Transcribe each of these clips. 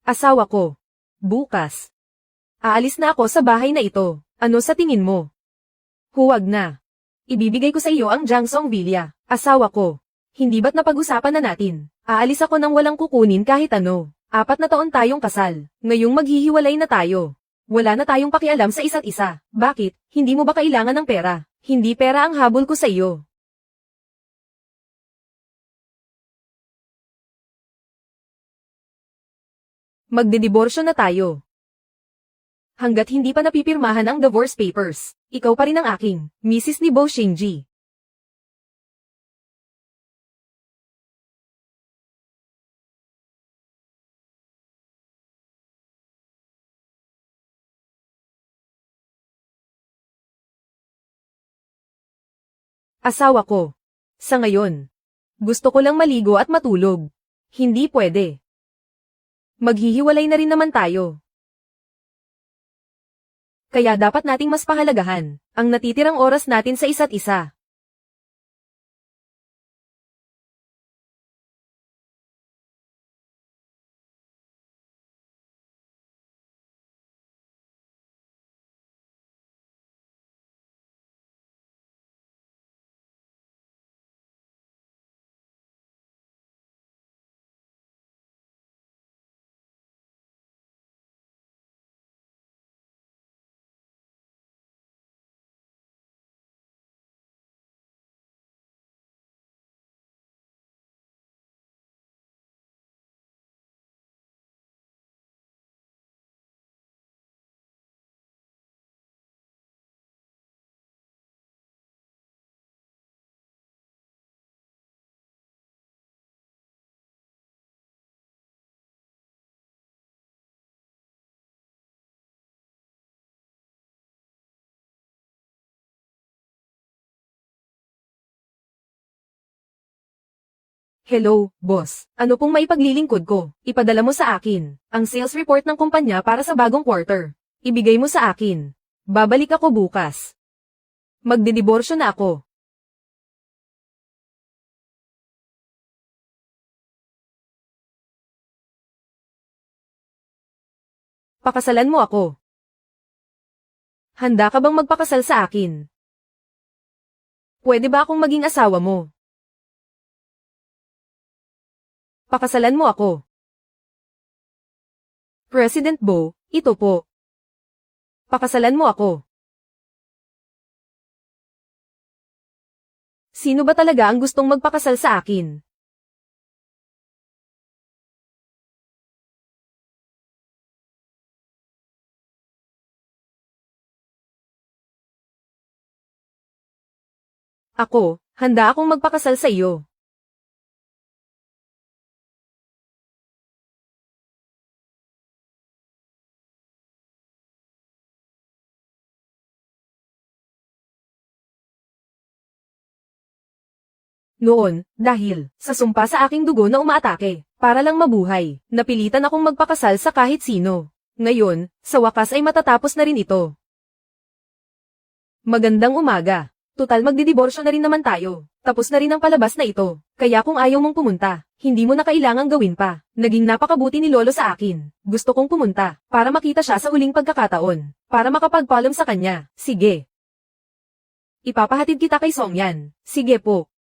Asawa ko. Bukas. Aalis na ako sa bahay na ito. Ano sa tingin mo? Huwag na. Ibibigay ko sa iyo ang Jiangsong Villa. Asawa ko. Hindi ba't napag-usapan na natin? Aalis ako nang walang kukunin kahit ano. 4 na taon tayong kasal. Ngayong maghihiwalay na tayo. Wala na tayong pakialam sa isa't isa. Bakit? Hindi mo ba kailangan ng pera? Hindi pera ang habol ko sa iyo. Magdediborsyo na tayo. Hanggat hindi pa napipirmahan ang divorce papers, ikaw pa rin ang aking, Mrs. ni Bo Xingji. Asawa ko. Sa ngayon. Gusto ko lang maligo at matulog. Hindi pwede. Maghihiwalay na rin naman tayo. Kaya dapat nating mas pahalagahan ang natitirang oras natin sa isa't isa. Hello, boss. Ano pong maipaglilingkod ko? Ipadala mo sa akin ang sales report ng kumpanya para sa bagong quarter. Ibigay mo sa akin. Babalik ako bukas. Magdediborsyo na ako. Pakasalan mo ako. Handa ka bang magpakasal sa akin? Pwede ba akong maging asawa mo? Pakasalan mo ako. President Bo, ito po. Pakasalan mo ako. Sino ba talaga ang gustong magpakasal sa akin? Ako, handa akong magpakasal sa iyo. Noon, dahil sa sumpa sa aking dugo na umaatake, para lang mabuhay, napilitan akong magpakasal sa kahit sino. Ngayon, sa wakas ay matatapos na rin ito. Magandang umaga. Tutal magdidiborsyo na rin naman tayo. Tapos na rin ang palabas na ito. Kaya kung ayaw mong pumunta, hindi mo na kailangang gawin pa. Naging napakabuti ni Lolo sa akin. Gusto kong pumunta, para makita siya sa huling pagkakataon. Para makapagpaalam sa kanya. Sige. Ipapahatid kita kay Songyan. Sige po.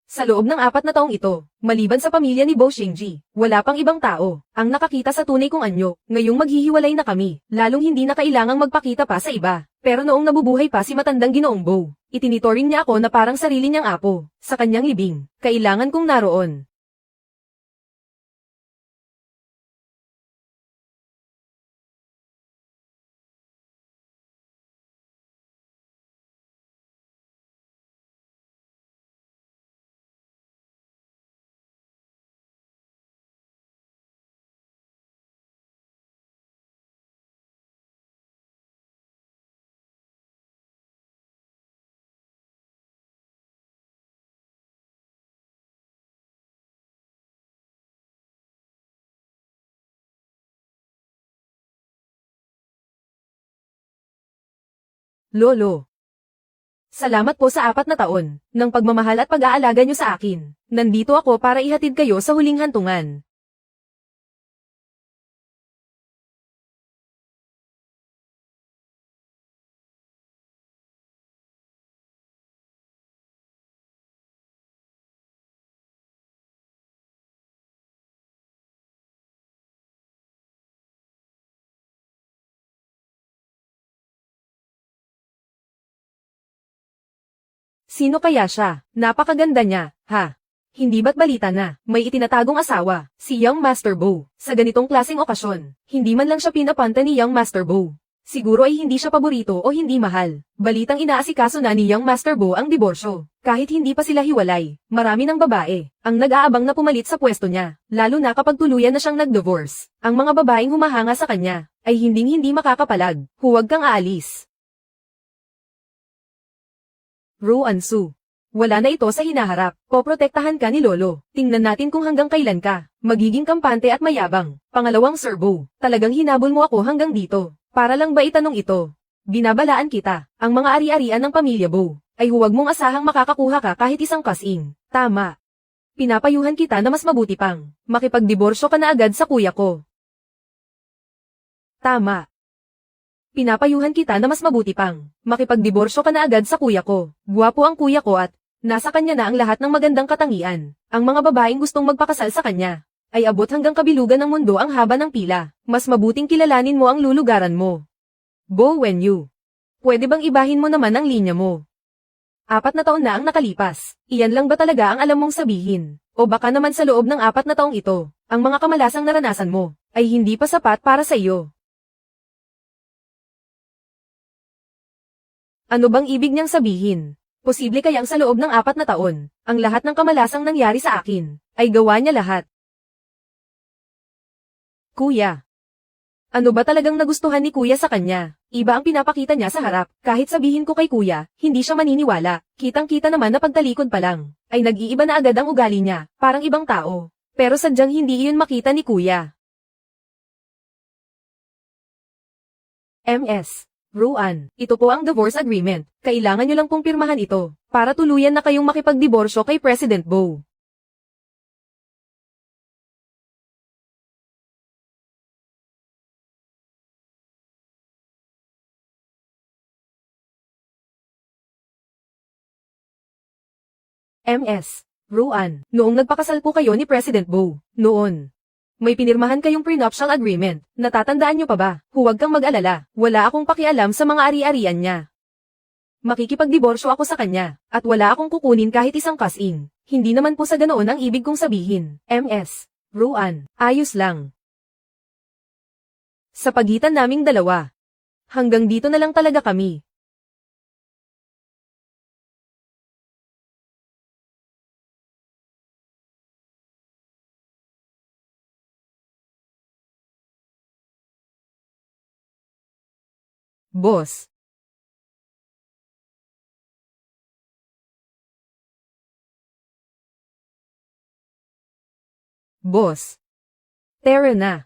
Sa loob ng 4 na taong ito, maliban sa pamilya ni Bo Xingji, wala pang ibang tao ang nakakita sa tunay kong anyo. Ngayong maghihiwalay na kami, lalong hindi na kailangang magpakita pa sa iba. Pero noong nabubuhay pa si matandang Ginoong Bo, itinitoring niya ako na parang sarili niyang apo. Sa kanyang libing, kailangan kong naroon. Lolo. Salamat po sa 4 na taon ng pagmamahal at pag-aalaga niyo sa akin. Nandito ako para ihatid kayo sa huling hantungan. Sino kaya siya? Napakaganda niya, ha? Hindi ba't balita na, may itinatagong asawa, si Young Master Bo. Sa ganitong klaseng okasyon, hindi man lang siya pinapanta ni Young Master Bo. Siguro ay hindi siya paborito o hindi mahal. Balitang inaasikaso na ni Young Master Bo ang diborsyo. Kahit hindi pa sila hiwalay, marami ng babae ang nag-aabang na pumalit sa pwesto niya, lalo na kapag tuluyan na siyang nag-divorce. Ang mga babaeng humahanga sa kanya ay hinding-hindi makakapalag. Huwag kang aalis. Ruan Su. Wala na ito sa hinaharap. Poprotektahan ka ni Lolo. Tingnan natin kung hanggang kailan ka magiging kampante at mayabang. Pangalawang Sir Bo, talagang hinabol mo ako hanggang dito. Para lang ba itanong ito? Binabalaan kita. Ang mga ari-arian ng pamilya Bo ay huwag mong asahang makakakuha ka kahit isang kasing. Tama. Pinapayuhan kita na mas mabuti pang makipagdiborsyo ka na agad sa kuya ko. Tama. Pinapayuhan kita na mas mabuti pang makipagdiborsyo ka na agad sa kuya ko. Guwapo ang kuya ko at nasa kanya na ang lahat ng magandang katangian. Ang mga babaeng gustong magpakasal sa kanya ay abot hanggang kabilugan ng mundo ang haba ng pila. Mas mabuting kilalanin mo ang lulugaran mo. Bo Wenyu. Pwede bang ibahin mo naman ang linya mo? 4 na taon na ang nakalipas. Iyan lang ba talaga ang alam mong sabihin? O baka naman sa loob ng 4 na taong ito, ang mga kamalasang naranasan mo ay hindi pa sapat para sa iyo. Ano bang ibig niyang sabihin? Posible kayang sa loob ng 4 na taon, ang lahat ng kamalasang nangyari sa akin ay gawa niya lahat. Kuya. Ano ba talagang nagustuhan ni Kuya sa kanya? Iba ang pinapakita niya sa harap. Kahit sabihin ko kay Kuya, hindi siya maniniwala. Kitang-kita naman na pagtalikod pa lang ay nag-iiba na agad ang ugali niya, parang ibang tao. Pero sadyang hindi iyon makita ni Kuya. MS. Ruan, ito po ang divorce agreement. Kailangan niyo lang pong pirmahan ito para tuluyan na kayong makipagdiborsyo kay President Bo. MS. Ruan, noong nagpakasal po kayo ni President Bo, noon, may pinirmahan kayong prenuptial agreement. Natatandaan niyo pa ba? Huwag kang mag-alala, wala akong pakialam sa mga ari-arian niya. Makikipagdiborsyo ako sa kanya, at wala akong kukunin kahit isang kasing. Hindi naman po sa ganoon ang ibig kong sabihin. MS. Ruan, ayos lang. Sa pagitan naming dalawa. Hanggang dito na lang talaga kami. Boss. Boss. Tara na.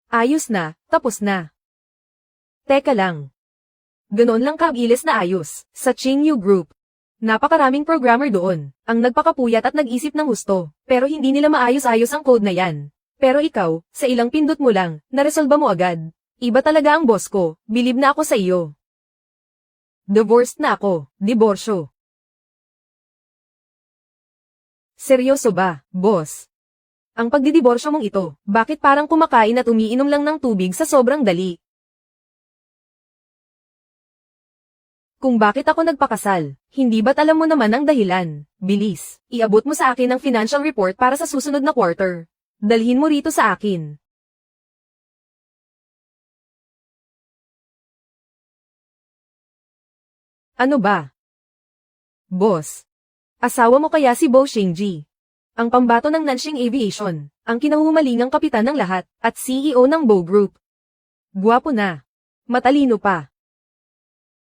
Ayos na, tapos na. Teka lang. Ganon lang kabilis na ayos, sa Qingyu Group. Napakaraming programmer doon, ang nagpakapuyat at nag-isip ng gusto, pero hindi nila maayos-ayos ang code na yan. Pero ikaw, sa ilang pindot mo lang, naresolba mo agad. Iba talaga ang boss ko, bilib na ako sa iyo. Divorced na ako, diborsyo. Seryoso ba, boss? Ang pagdidiborsyo mong ito, bakit parang kumakain at umiinom lang ng tubig sa sobrang dali? Kung bakit ako nagpakasal, hindi ba't alam mo naman ang dahilan? Bilis, iabot mo sa akin ang financial report para sa susunod na quarter. Dalhin mo rito sa akin. Ano ba? Boss. Asawa mo kaya si Bo Xingji? Ang pambato ng Nanxing Aviation, ang kinahumalingang kapitan ng lahat, at CEO ng Bo Group. Guwapo na. Matalino pa.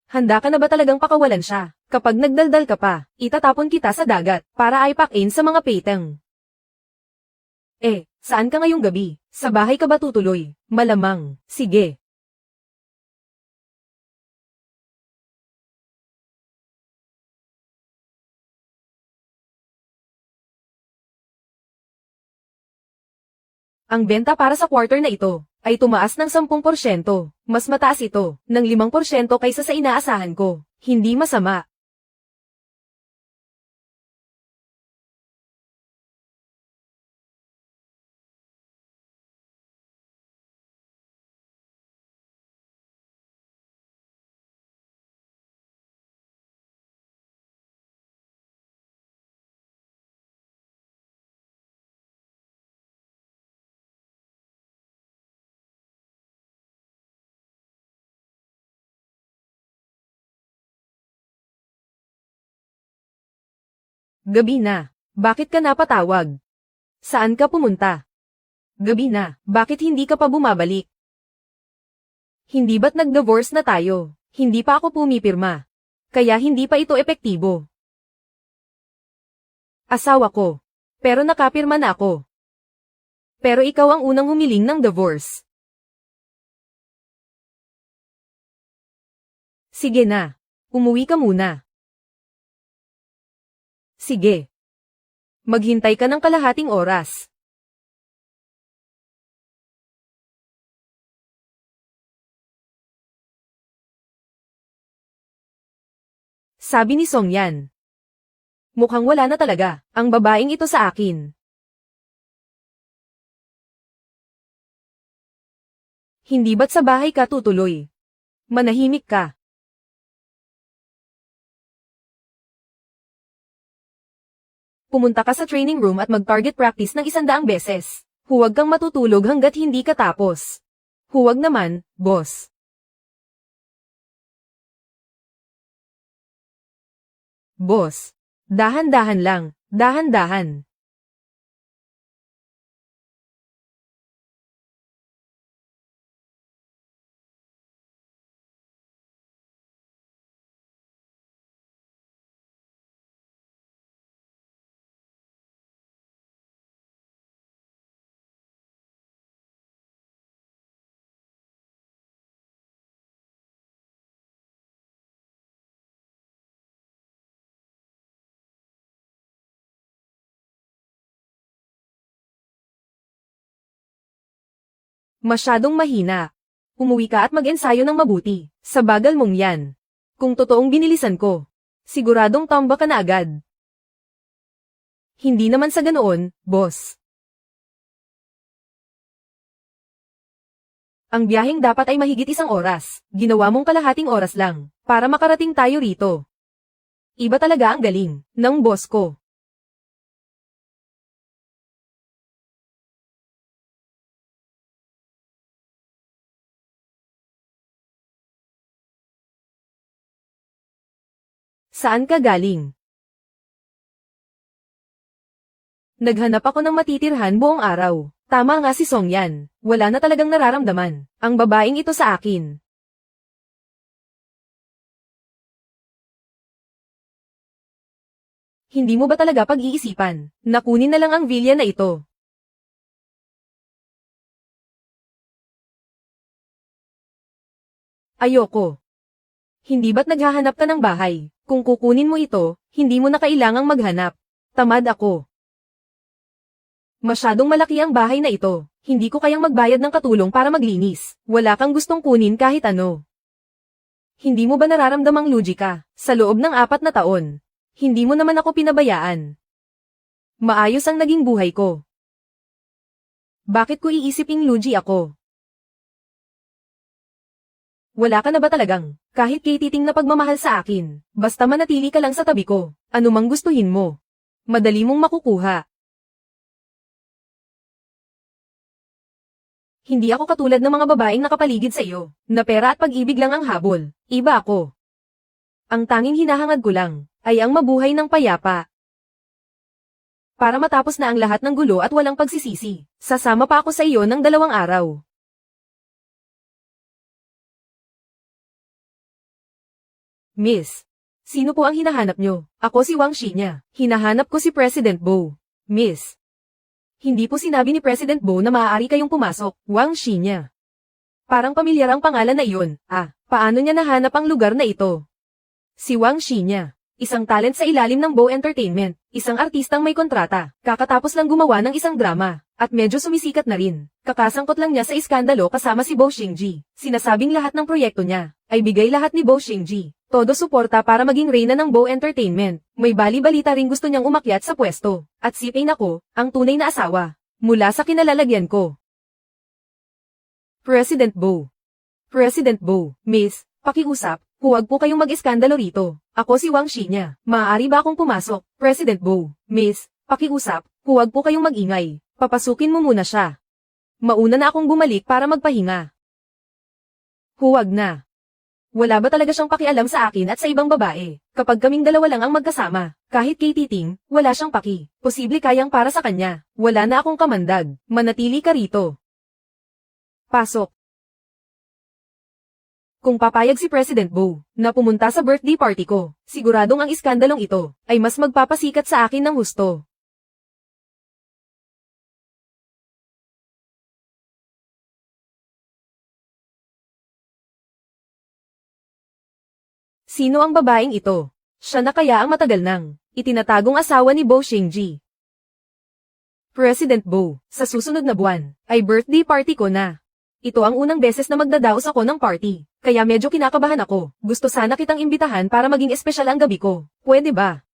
Handa ka na ba talagang pakawalan siya? Kapag nagdaldal ka pa, itatapon kita sa dagat, para aipakin sa mga peteng. Saan ka ngayong gabi? Sa bahay ka ba tutuloy? Malamang. Sige. Ang benta para sa quarter na ito ay tumaas ng 10%. Mas mataas ito ng 5% kaysa sa inaasahan ko. Hindi masama. Gabi na. Bakit ka napatawag? Saan ka pumunta? Gabi na. Bakit hindi ka pa bumabalik? Hindi ba't nag-divorce na tayo? Hindi pa ako pumipirma. Kaya hindi pa ito epektibo. Asawa ko. Pero nakapirma na ako. Pero ikaw ang unang humiling ng divorce. Sige na. Umuwi ka muna. Sige. Maghintay ka ng kalahating oras. Sabi ni Songyan. Mukhang wala na talaga, ang babaeng ito sa akin. Hindi ba't sa bahay ka tutuloy? Manahimik ka. Pumunta ka sa training room at mag-target practice ng 100 beses. Huwag kang matutulog hanggat hindi ka tapos. Huwag naman, boss. Boss. Dahan-dahan lang, dahan-dahan. Masyadong mahina. Umuwi ka at mag-ensayo ng mabuti, sa bagal mong yan. Kung totoong binilisan ko, siguradong tamba ka na agad. Hindi naman sa ganoon, boss. Ang biyaheng dapat ay mahigit 1 oras, ginawa mong kalahating oras lang, para makarating tayo rito. Iba talaga ang galing, ng boss ko. Saan ka galing? Naghanap ako ng matitirhan buong araw. Tama nga si Songyan, wala na talagang nararamdaman ang babaeng ito sa akin. Hindi mo ba talaga pag-iisipan na kunin na lang ang villa na ito? Ayoko. Hindi ba't naghahanap ka ng bahay? Kung kukunin mo ito, hindi mo na kailangang maghanap. Tamad ako. Masyadong malaki ang bahay na ito. Hindi ko kayang magbayad ng katulong para maglinis. Wala kang gustong kunin kahit ano. Hindi mo ba nararamdamang lugi ka? Sa loob ng 4 na taon. Hindi mo naman ako pinabayaan. Maayos ang naging buhay ko. Bakit ko iisiping lugi ako? Wala ka na ba talagang, kahit kititing na pagmamahal sa akin, basta manatili ka lang sa tabi ko, anumang gustuhin mo. Madali mong makukuha. Hindi ako katulad ng mga babaeng nakapaligid sa iyo, na pera at pag-ibig lang ang habol. Iba ako. Ang tanging hinahangad ko lang, ay ang mabuhay ng payapa. Para matapos na ang lahat ng gulo at walang pagsisisi, sasama pa ako sa iyo ng 2 araw. Miss, sino po ang hinahanap nyo? Ako si Wang Shinya. Hinahanap ko si President Bo. Miss, hindi po sinabi ni President Bo na maaari kayong pumasok. Wang Shinya. Parang pamilyar ang pangalan na iyon. Paano niya nahanap ang lugar na ito? Si Wang Shinya. Isang talent sa ilalim ng Bo Entertainment. Isang artistang may kontrata. Kakatapos lang gumawa ng isang drama. At medyo sumisikat na rin. Kakasangkot lang niya sa iskandalo kasama si Bo Xingji. Sinasabing lahat ng proyekto niya ay bigay lahat ni Bo Xingji. Todo suporta para maging reyna ng Bo Entertainment. May bali-balita ring gusto niyang umakyat sa pwesto. At si Payne ako, ang tunay na asawa. Mula sa kinalalagyan ko. President Bo. President Bo, Miss, pakiusap, huwag po kayong mag-iskandalo rito. Ako si Wang Shinya. Maaari ba akong pumasok? President Bo, Miss, pakiusap, huwag po kayong mag-ingay. Papasukin mo muna siya. Mauna na akong bumalik para magpahinga. Huwag na. Wala ba talaga siyang pakialam sa akin at sa ibang babae, kapag kaming dalawa lang ang magkasama? Kahit kay Titing, wala siyang paki. Posible kayang para sa kanya. Wala na akong kamandag. Manatili ka rito. Pasok. Kung papayag si President Bo na pumunta sa birthday party ko, siguradong ang iskandalong ito ay mas magpapasikat sa akin ng husto. Sino ang babaeng ito? Siya na kaya ang matagal nang itinatagong asawa ni Bo Xingji. President Bo, sa susunod na buwan, ay birthday party ko na. Ito ang unang beses na magdadaos ako ng party, kaya medyo kinakabahan ako. Gusto sana kitang imbitahan para maging espesyal ang gabi ko. Pwede ba?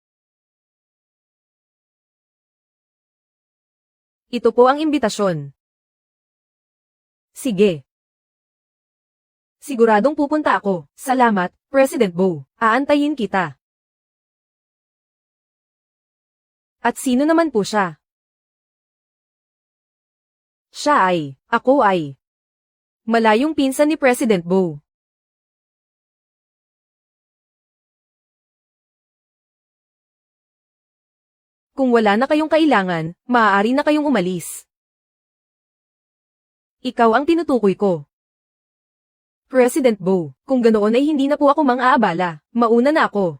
Ito po ang imbitasyon. Sige. Siguradong pupunta ako. Salamat, President Bo. Aantayin kita. At sino naman po siya? Ako ay malayong pinsan ni President Bo. Kung wala na kayong kailangan, maaari na kayong umalis. Ikaw ang tinutukoy ko. President Bo, kung ganoon ay hindi na po ako mang-aabala. Mauna na ako.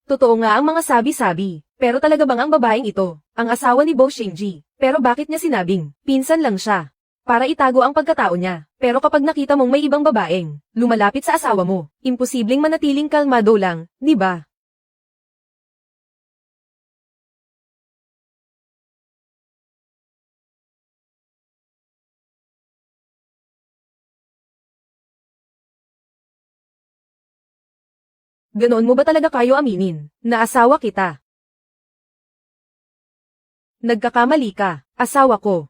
Totoo nga ang mga sabi-sabi, pero talaga bang ang babaeng ito, ang asawa ni Bo Xingji? Pero bakit niya sinabing, pinsan lang siya? Para itago ang pagkatao niya, pero kapag nakita mong may ibang babaeng, lumalapit sa asawa mo, imposibleng manatiling kalmado lang, di ba? Ganoon mo ba talaga kayo aminin, na asawa kita? Nagkakamali ka, asawa ko.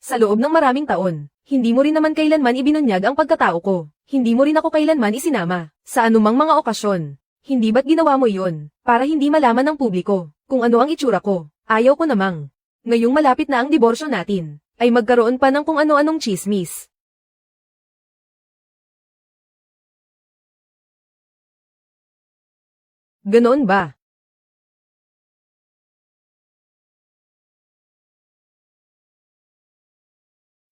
Sa loob ng maraming taon, hindi mo rin naman kailanman ibinunyag ang pagkatao ko. Hindi mo rin ako kailanman isinama, sa anumang mga okasyon. Hindi ba't ginawa mo yun, para hindi malaman ng publiko, kung ano ang itsura ko? Ayaw ko namang. Ngayong malapit na ang diborsyo natin, ay magkaroon pa ng kung ano-anong chismis. Ganoon ba?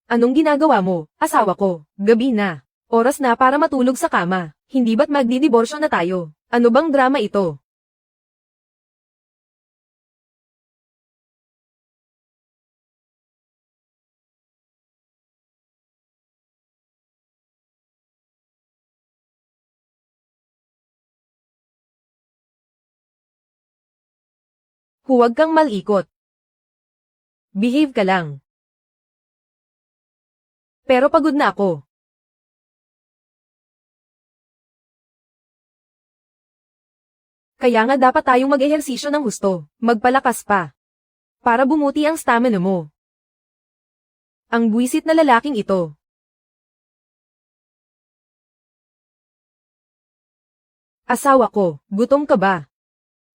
Anong ginagawa mo, asawa ko? Gabi na. Oras na para matulog sa kama. Hindi ba't magdidiborsyo na tayo? Ano bang drama ito? Huwag kang malikot. Behave ka lang. Pero pagod na ako. Kaya nga dapat tayong mag-ehersisyo ng husto, magpalakas pa. Para bumuti ang stamina mo. Ang buwisit na lalaking ito. Asawa ko, gutom ka ba?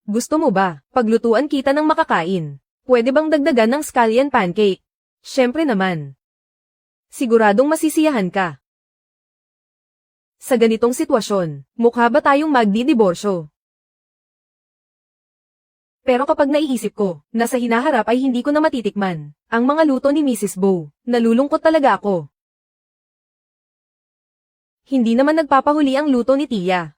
Gusto mo ba, paglutuan kita ng makakain? Pwede bang dagdagan ng scallion pancake? Siyempre naman. Siguradong masisiyahan ka. Sa ganitong sitwasyon, mukha ba tayong magdidiborsyo? Pero kapag naiisip ko, na sa hinaharap ay hindi ko na matitikman, ang mga luto ni Mrs. Bo, nalulungkot talaga ako. Hindi naman nagpapahuli ang luto ni Tia.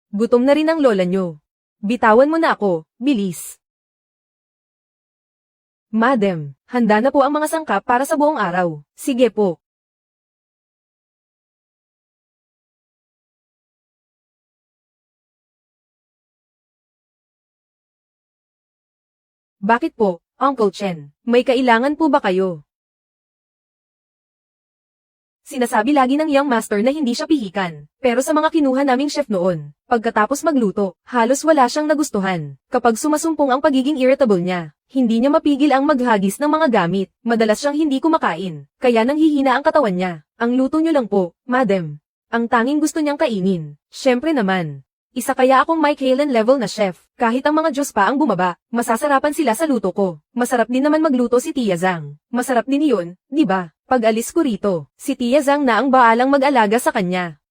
Gutom na rin ang lola nyo. Bitawan mo na ako, bilis. Madam, handa na po ang mga sangkap para sa buong araw. Sige po. Bakit po, Uncle Chen? May kailangan po ba kayo? Sinasabi lagi ng young master na hindi siya pihikan, pero sa mga kinuha naming chef noon, pagkatapos magluto, halos wala siyang nagustuhan. Kapag sumasumpong ang pagiging irritable niya, hindi niya mapigil ang maghagis ng mga gamit, madalas siyang hindi kumakain, kaya nanghihina ang katawan niya. Ang luto niyo lang po, madam. Ang tanging gusto niyang kainin, syempre naman. Isa kaya akong Michelin level na chef. Kahit ang mga Diyos pa ang bumaba, masasarapan sila sa luto ko. Masarap din naman magluto si Tia Zhang. Masarap din iyon, di ba? Pag alis ko rito, si Tia Zhang na ang baalang mag-alaga sa kanya.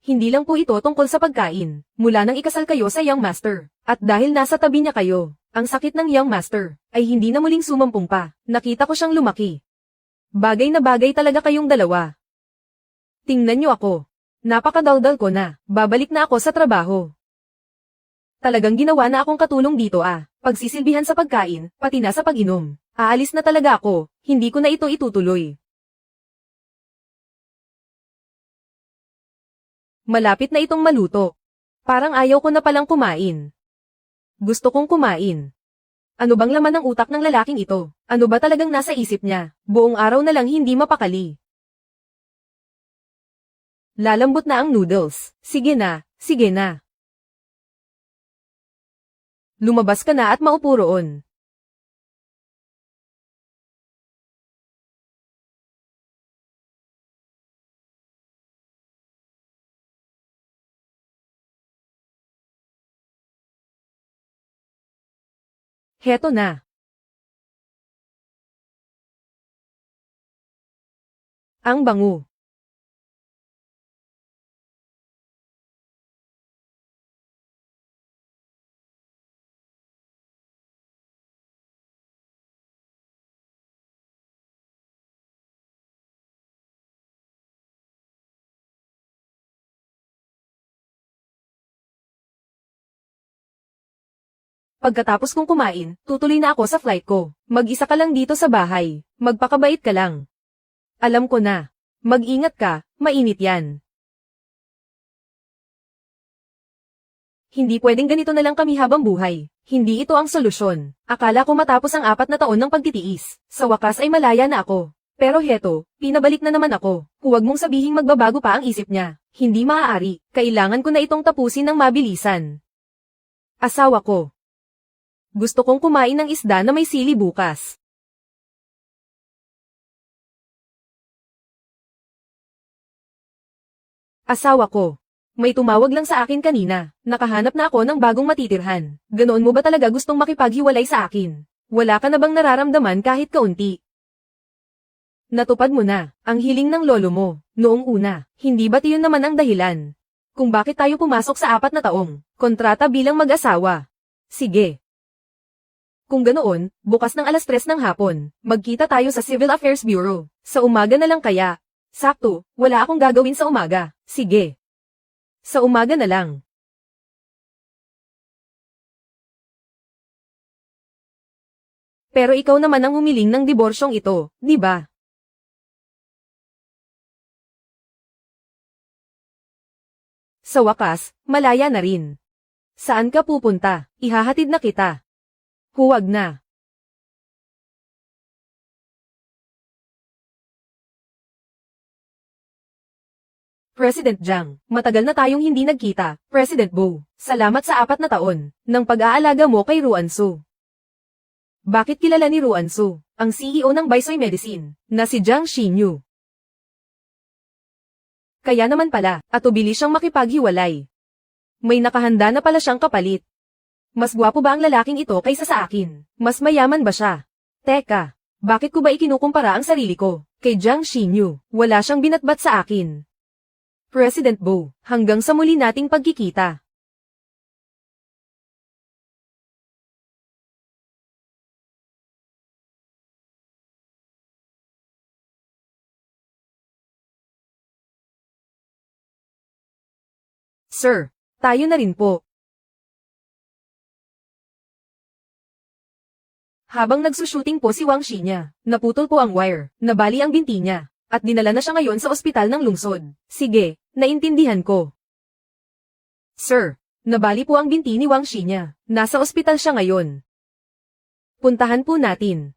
Hindi lang po ito tungkol sa pagkain. Mula nang ikasal kayo sa Young Master, at dahil nasa tabi niya kayo, ang sakit ng Young Master ay hindi na muling sumampung pa. Nakita ko siyang lumaki. Bagay na bagay talaga kayong dalawa. Tingnan niyo ako. Napakadaldal ko na. Babalik na ako sa trabaho. Talagang ginawa na akong katulong dito Pagsisilbihan sa pagkain, pati na sa pag-inom. Aalis na talaga ako. Hindi ko na ito itutuloy. Malapit na itong maluto. Parang ayaw ko na palang kumain. Gusto kong kumain. Ano bang laman ng utak ng lalaking ito? Ano ba talagang nasa isip niya? Buong araw na lang hindi mapakali. Lalambot na ang noodles. Sige na, sige na. Lumabas ka na at maupo roon. Heto na. Ang bango. Pagkatapos kong kumain, tutuloy na ako sa flight ko. Mag-isa ka lang dito sa bahay. Magpakabait ka lang. Alam ko na. Mag-ingat ka, mainit yan. Hindi pwedeng ganito na lang kami habang buhay. Hindi ito ang solusyon. Akala ko matapos ang 4 na taon ng pagtitiis, sa wakas ay malaya na ako. Pero heto, pinabalik na naman ako. Huwag mong sabihing magbabago pa ang isip niya. Hindi maaari. Kailangan ko na itong tapusin ng mabilisan. Asawa ko. Gusto kong kumain ng isda na may sili bukas. Asawa ko. May tumawag lang sa akin kanina. Nakahanap na ako ng bagong matitirhan. Ganoon mo ba talaga gustong makipaghiwalay sa akin? Wala ka na bang nararamdaman kahit kaunti? Natupad mo na ang hiling ng lolo mo noong una. Hindi ba't yun naman ang dahilan kung bakit tayo pumasok sa 4 na taong kontrata bilang mag-asawa? Sige. Kung ganoon, bukas ng 3:00 ng hapon, magkita tayo sa Civil Affairs Bureau. Sa umaga na lang kaya? Sakto, wala akong gagawin sa umaga. Sige. Sa umaga na lang. Pero ikaw naman ang humiling ng diborsyong ito, di ba? Sa wakas, malaya na rin. Saan ka pupunta? Ihahatid na kita. Huwag na. President Jiang, matagal na tayong hindi nagkita. President Bo, salamat sa 4 na taon ng pag-aalaga mo kay Ruansu. Bakit kilala ni Ruansu, ang CEO ng Baisoy Medicine, na si Jiang Xinyu? Kaya naman pala, atubili siyang makipaghiwalay. May nakahanda na pala siyang kapalit. Mas gwapo ba ang lalaking ito kaysa sa akin? Mas mayaman ba siya? Teka, bakit ko ba ikinukumpara ang sarili ko kay Jiang Xinyu? Wala siyang binatbat sa akin. President Bo, hanggang sa muli nating pagkikita. Sir, tayo na rin po. Habang nagsushooting po si Wang Xinya, naputol po ang wire, nabali ang binti niya, at dinala na siya ngayon sa ospital ng lungsod. Sige, naintindihan ko. Sir, nabali po ang binti ni Wang Xinya, nasa ospital siya ngayon. Puntahan po natin.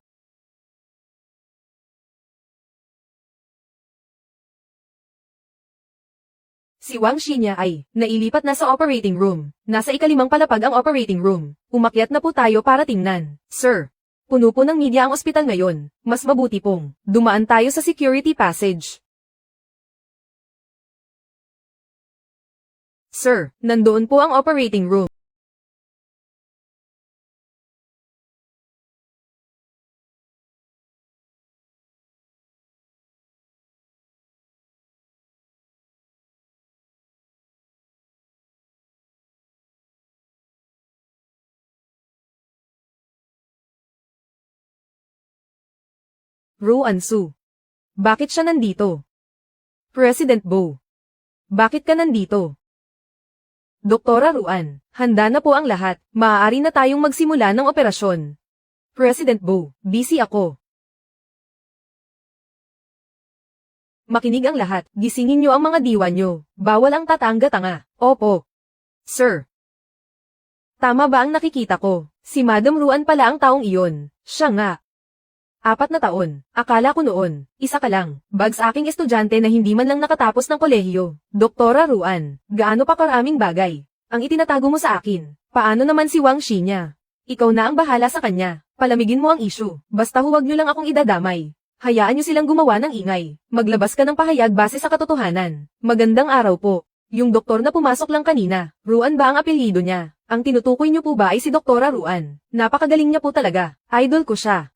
Si Wang Xinya ay nailipat na sa operating room. Nasa ika-5 palapag ang operating room. Umakyat na po tayo para tingnan. Sir, puno po ng media ang ospital ngayon. Mas mabuti pong dumaan tayo sa security passage. Sir, nandoon po ang operating room. Ruan Su. Bakit siya nandito? President Bo. Bakit ka nandito? Doktora Ruan, handa na po ang lahat. Maaari na tayong magsimula ng operasyon. President Bo, busy ako. Makinig ang lahat, gisingin niyo ang mga diwa niyo. Bawal ang tatanga-tanga. Opo. Sir. Tama ba ang nakikita ko? Si Madam Ruan pala ang taong iyon. Siya nga. 4 na taon. Akala ko noon, isa ka lang. Bags aking estudyante na hindi man lang nakatapos ng kolehiyo. Doktora Ruan, gaano pa karaming bagay ang itinatago mo sa akin? Paano naman si Wang Shi niya? Ikaw na ang bahala sa kanya. Palamigin mo ang issue. Basta huwag niyo lang akong idadamay. Hayaan niyo silang gumawa ng ingay. Maglabas ka ng pahayag base sa katotohanan. Magandang araw po. Yung doktor na pumasok lang kanina, Ruan ba ang apelyido niya? Ang tinutukoy niyo po ba ay si Doktora Ruan? Napakagaling niya po talaga. Idol ko siya.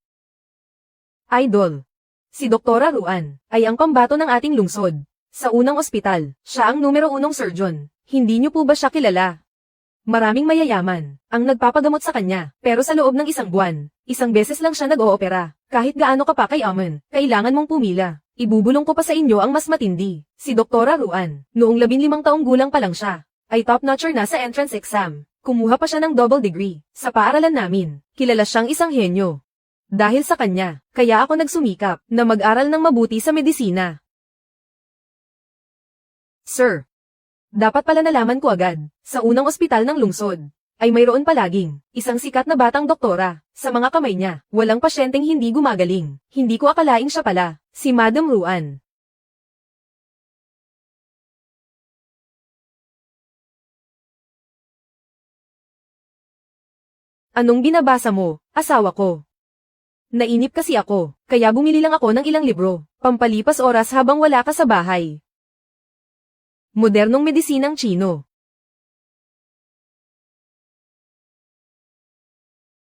Idol. Si Doktora Ruan ay ang pambato ng ating lungsod. Sa unang ospital, siya ang numero 1 surgeon. Hindi niyo po ba siya kilala? Maraming mayayaman ang nagpapagamot sa kanya, pero sa loob ng 1 buwan, 1 beses lang siya nag-oopera. Kahit gaano ka pa kay Aman, kailangan mong pumila. Ibubulong ko pa sa inyo ang mas matindi. Si Doktora Ruan, noong 15 taong gulang pa lang siya, ay top-notcher na sa entrance exam. Kumuha pa siya ng double degree sa paaralan namin. Kilala siyang isang henyo. Dahil sa kanya, kaya ako nagsumikap na mag-aral ng mabuti sa medisina. Sir, dapat pala nalaman ko agad, sa unang ospital ng lungsod, ay mayroon palaging isang sikat na batang doktora. Sa mga kamay niya, walang pasyenteng hindi gumagaling. Hindi ko akalaing siya pala, si Madam Ruan. Anong binabasa mo, asawa ko? Nainip kasi ako, kaya bumili lang ako ng ilang libro, pampalipas oras habang wala ka sa bahay. Modernong medisinang Chino.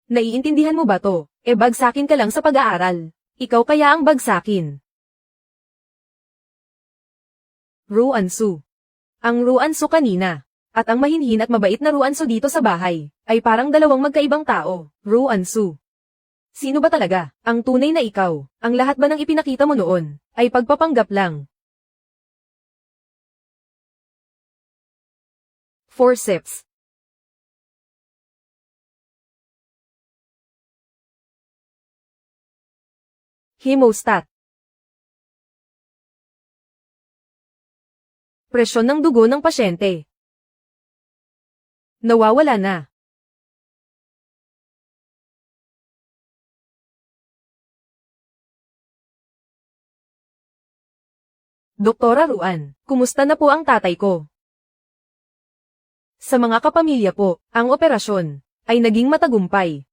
Naiintindihan mo ba to? Bagsakin ka lang sa pag-aaral. Ikaw kaya ang bagsakin. Ruan Su. Ang Ruan Su kanina, at ang mahinhin at mabait na Ruan Su dito sa bahay, ay parang dalawang magkaibang tao. Ruan Su. Sino ba talaga, ang tunay na ikaw? Ang lahat ba ng ipinakita mo noon, ay pagpapanggap lang? Forceps. Hemostat. Presyon ng dugo ng pasyente. Nawawala na. Doktora Ruan, kumusta na po ang tatay ko? Sa mga kapamilya po, ang operasyon ay naging matagumpay.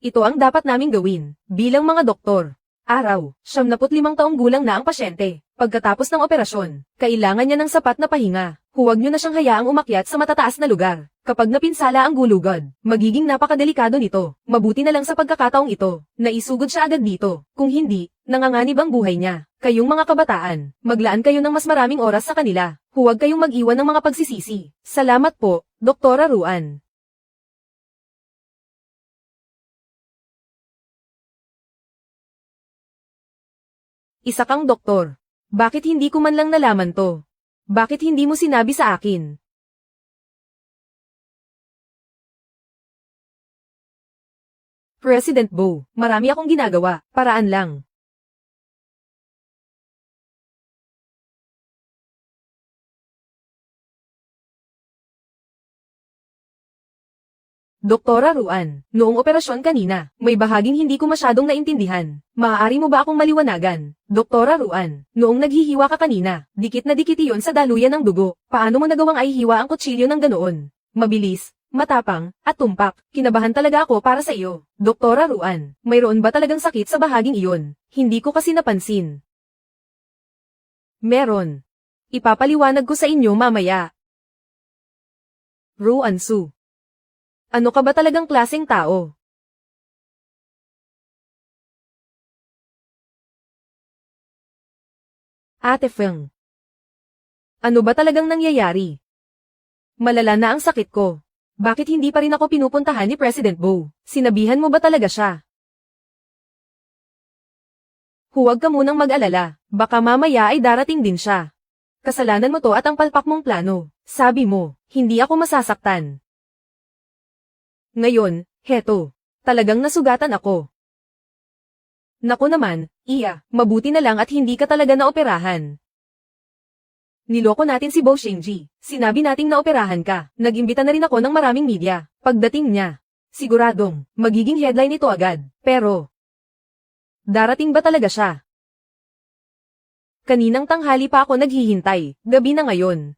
Ito ang dapat naming gawin bilang mga doktor. Araw, 75 taong gulang na ang pasyente. Pagkatapos ng operasyon, kailangan niya ng sapat na pahinga. Huwag niyo na siyang hayaang umakyat sa matataas na lugar. Kapag napinsala ang gulugod, magiging napakadelikado nito. Mabuti na lang sa pagkakataong ito, naisugod siya agad dito. Kung hindi, nanganganib ang buhay niya. Kayong mga kabataan, maglaan kayo ng mas maraming oras sa kanila. Huwag kayong mag-iwan ng mga pagsisisi. Salamat po, Doktora Ruan. Isa kang doktor. Bakit hindi ko man lang nalaman to? Bakit hindi mo sinabi sa akin? President Bo, marami akong ginagawa, paraan lang. Doktora Ruan, noong operasyon kanina, may bahaging hindi ko masyadong naintindihan. Maaari mo ba akong maliwanagan? Doktora Ruan, noong naghihiwa ka kanina, dikit na dikit iyon sa daluyan ng dugo. Paano mo nagawang aihiwa ang kutsilyo ng ganoon? Mabilis, matapang, at tumpak. Kinabahan talaga ako para sa iyo. Doktora Ruan, mayroon ba talagang sakit sa bahaging iyon? Hindi ko kasi napansin. Meron. Ipapaliwanag ko sa inyo mamaya. Ruansu. Ano ka ba talagang klaseng tao? Ate Feng. Ano ba talagang nangyayari? Malala na ang sakit ko. Bakit hindi pa rin ako pinupuntahan ni President Bo? Sinabihan mo ba talaga siya? Huwag ka munang mag-alala, baka mamaya ay darating din siya. Kasalanan mo to at ang palpak mong plano. Sabi mo, hindi ako masasaktan. Ngayon, heto. Talagang nasugatan ako. Naku naman, iya, mabuti na lang at hindi ka talaga naoperahan. Niloko natin si Bo Xingji. Sinabi nating naoperahan ka. Nag-imbita na rin ako ng maraming media. Pagdating niya, siguradong, magiging headline ito agad. Pero, darating ba talaga siya? Kaninang tanghali pa ako naghihintay. Gabi na ngayon.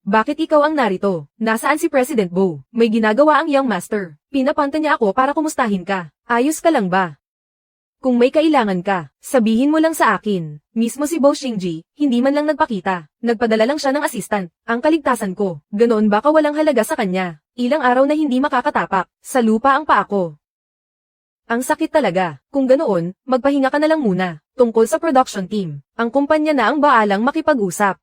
Bakit ikaw ang narito? Nasaan si President Bo? May ginagawa ang Young Master. Pinapanta niya ako para kumustahin ka. Ayos ka lang ba? Kung may kailangan ka, sabihin mo lang sa akin. Mismo si Bo Xingji, hindi man lang nagpakita. Nagpadala lang siya ng assistant. Ang kaligtasan ko, ganoon baka walang halaga sa kanya. Ilang araw na hindi makakatapak. Sa lupa ang paa ko. Ang sakit talaga. Kung ganoon, magpahinga ka na lang muna. Tungkol sa production team, ang kumpanya na ang baalang makipag-usap.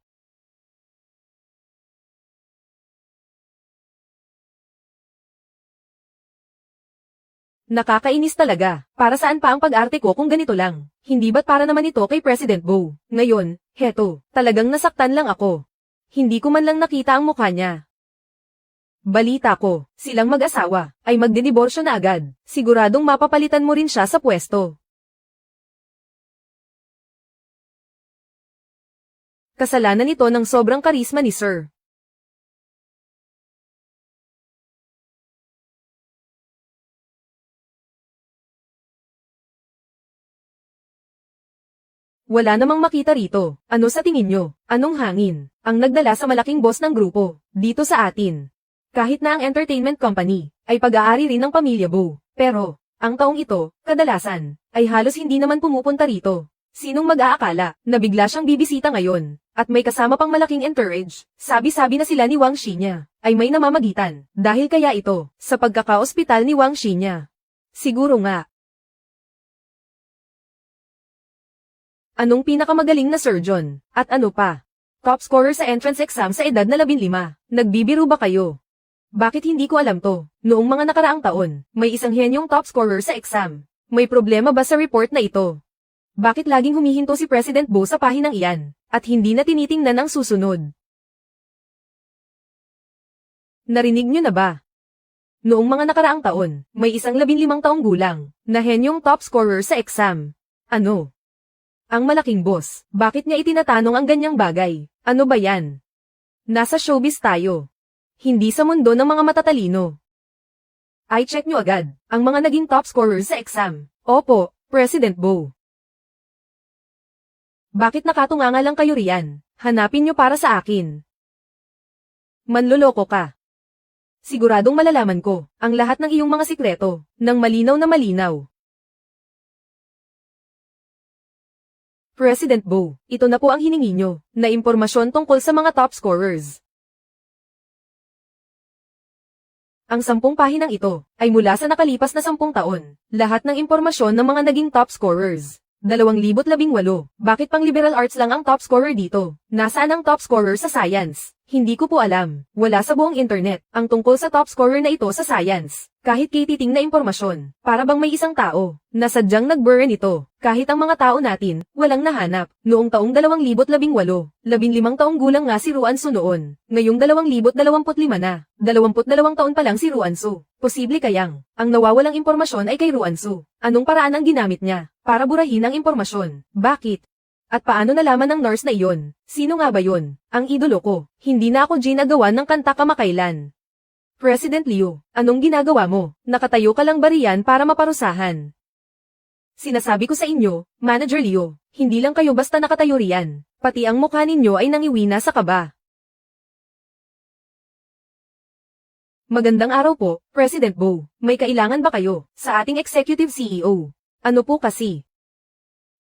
Nakakainis talaga. Para saan pa ang pag-arte ko kung ganito lang? Hindi ba't para naman ito kay President Bo? Ngayon, heto, talagang nasaktan lang ako. Hindi ko man lang nakita ang mukha niya. Balita ko, silang mag-asawa, ay magdediborsyo na agad. Siguradong mapapalitan mo rin siya sa pwesto. Kasalanan ito ng sobrang karisma ni Sir. Wala namang makita rito. Ano sa tingin nyo? Anong hangin? Ang nagdala sa malaking boss ng grupo, dito sa atin. Kahit na ang entertainment company, ay pag-aari rin ng pamilya Bo. Pero, ang taong ito, kadalasan, ay halos hindi naman pumupunta rito. Sinong mag-aakala, na bigla siyang bibisita ngayon, at may kasama pang malaking entourage, sabi-sabi na sila ni Wang Shinya, ay may namamagitan. Dahil kaya ito, sa pagkaka-ospital ni Wang Shinya. Siguro nga. Anong pinakamagaling na surgeon? At ano pa? Top scorer sa entrance exam sa edad na 15. Nagbibiro ba kayo? Bakit hindi ko alam to? Noong mga nakaraang taon, may isang henyong top scorer sa exam. May problema ba sa report na ito? Bakit laging humihinto si President Bo sa pahinang iyan, at hindi na tinitingnan ang susunod? Narinig nyo na ba? Noong mga nakaraang taon, may isang 15 taong gulang, na henyong top scorer sa exam. Ano? Ang malaking boss, bakit niya itinatanong ang ganyang bagay? Ano ba yan? Nasa showbiz tayo. Hindi sa mundo ng mga matatalino. Ay check nyo agad, ang mga naging top scorers sa exam. Opo, President Bo. Bakit nakatunganga lang kayo riyan? Hanapin nyo para sa akin. Manloloko ka. Siguradong malalaman ko, ang lahat ng iyong mga sikreto, ng malinaw na malinaw. President Bo, ito na po ang hiningi nyo, na impormasyon tungkol sa mga top scorers. Ang 10 pahinang ito, ay mula sa nakalipas na 10 taon, lahat ng impormasyon ng mga naging top scorers. 2018, bakit pang liberal arts lang ang top scorer dito? Nasaan ang top scorer sa science? Hindi ko po alam, wala sa buong internet, ang tungkol sa top scorer na ito sa science. Kahit kititing na impormasyon, para bang may isang tao, na sadyang nag-burn ito, kahit ang mga tao natin, walang nahanap. Noong taong 2018, 15 taong gulang nga si Ruansu noon, ngayong 2025 na, 22 taon pa lang si Ruansu. Posible kayang, ang nawawalang impormasyon ay kay Ruansu. Anong paraan ang ginamit niya, para burahin ang impormasyon? Bakit? At paano nalaman ng nurse na iyon? Sino nga ba yun? Ang idolo ko, hindi na ako ginagawa ng kanta kamakailan. President Liu, anong ginagawa mo? Nakatayo ka lang ba riyan para maparusahan? Sinasabi ko sa inyo, Manager Liu, hindi lang kayo basta nakatayo riyan, pati ang mukha ninyo ay nangiwina sa kaba. Magandang araw po, President Bo. May kailangan ba kayo sa ating Executive CEO? Ano po kasi?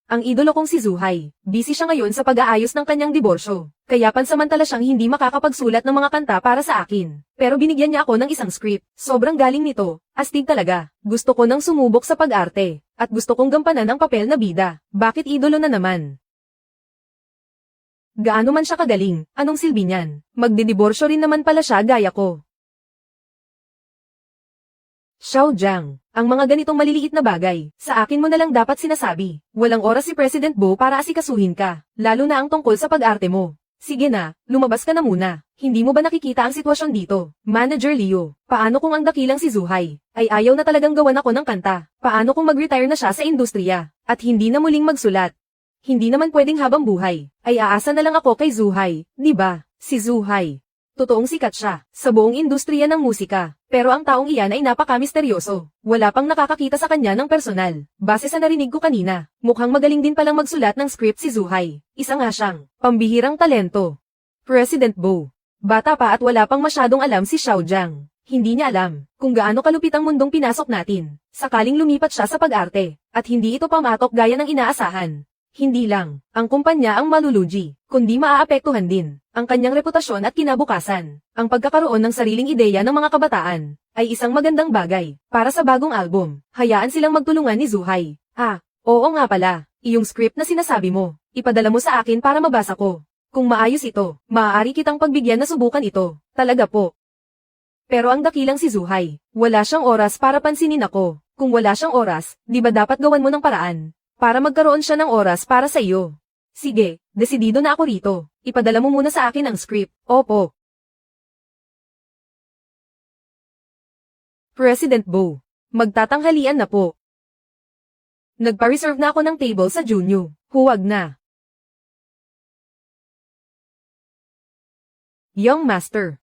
Ang idolo kong si Zuhai, busy siya ngayon sa pag-aayos ng kanyang diborsyo. Kaya pansamantala siyang hindi makakapagsulat ng mga kanta para sa akin. Pero binigyan niya ako ng isang script. Sobrang galing nito. Astig talaga. Gusto ko nang sumubok sa pag-arte. At gusto kong gampanan ang papel na bida. Bakit idolo na naman? Gaano man siya kagaling, anong silbi niyan? Magdidiborsyo rin naman pala siya gaya ko. Xiao Jiang, ang mga ganitong maliliit na bagay, sa akin mo na lang dapat sinasabi. Walang oras si President Bo para asikasuhin ka, lalo na ang tungkol sa pag-arte mo. Sige na, lumabas ka na muna. Hindi mo ba nakikita ang sitwasyon dito? Manager Leo, paano kung ang dakilang si Zuhai ay ayaw na talagang gawan ako ng kanta? Paano kung mag-retire na siya sa industriya at hindi na muling magsulat? Hindi naman pwedeng habang buhay ay aasa na lang ako kay Zuhai, di ba? Si Zuhai. Totoong sikat siya sa buong industriya ng musika, pero ang taong iyan ay napaka-misteryoso. Wala pang nakakakita sa kanya ng personal. Base sa narinig ko kanina, mukhang magaling din palang magsulat ng script si Zuhai. Isa nga siyang pambihirang talento. President Bo. Bata pa at wala pang masyadong alam si Xiao Jiang. Hindi niya alam kung gaano kalupit ang mundong pinasok natin. Sakaling lumipat siya sa pag-arte, at hindi ito pamatok gaya ng inaasahan. Hindi lang ang kumpanya ang malulugi, kundi maaapektuhan din ang kanyang reputasyon at kinabukasan. Ang pagkakaroon ng sariling ideya ng mga kabataan ay isang magandang bagay para sa bagong album. Hayaan silang magtulungan ni Zuhai. Oo nga pala, iyong script na sinasabi mo, ipadala mo sa akin para mabasa ko. Kung maayos ito, maaari kitang pagbigyan na subukan ito. Talaga po. Pero ang dakilang si Zuhai, wala siyang oras para pansinin ako. Kung wala siyang oras, di ba dapat gawan mo ng paraan para magkaroon siya ng oras para sa iyo? Sige, desidido na ako rito. Ipadala mo muna sa akin ang script. Opo. President Bo. Magtatanghalian na po. Nagpa-reserve na ako ng table sa Junyo. Huwag na. Young Master.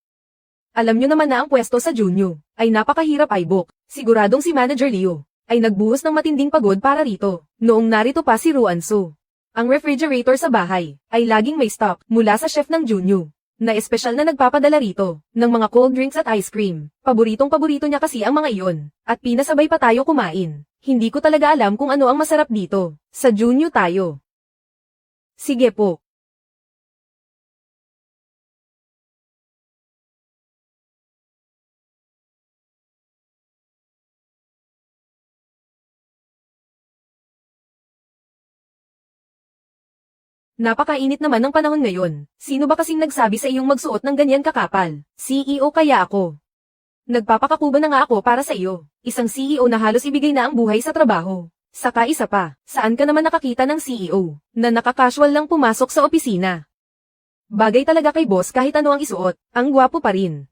Alam nyo naman na ang pwesto sa Junyo ay napakahirap i-book. Siguradong si Manager Leo ay nagbuhos ng matinding pagod para rito. Noong narito pa si Ruanso. Ang refrigerator sa bahay ay laging may stock mula sa chef ng Junyo na espesyal na nagpapadala rito ng mga cold drinks at ice cream. Paboritong-paborito niya kasi ang mga iyon at pinasabay pa tayo kumain. Hindi ko talaga alam kung ano ang masarap dito. Sa Junyo tayo. Sige po. Napakainit naman ng panahon ngayon. Sino ba kasing nagsabi sa iyong magsuot ng ganyan kakapal? CEO kaya ako. Nagpapakakuba na nga ako para sa iyo. Isang CEO na halos ibigay na ang buhay sa trabaho. Saka isa pa, saan ka naman nakakita ng CEO na nakakasual lang pumasok sa opisina? Bagay talaga kay boss kahit ano ang isuot, ang gwapo pa rin.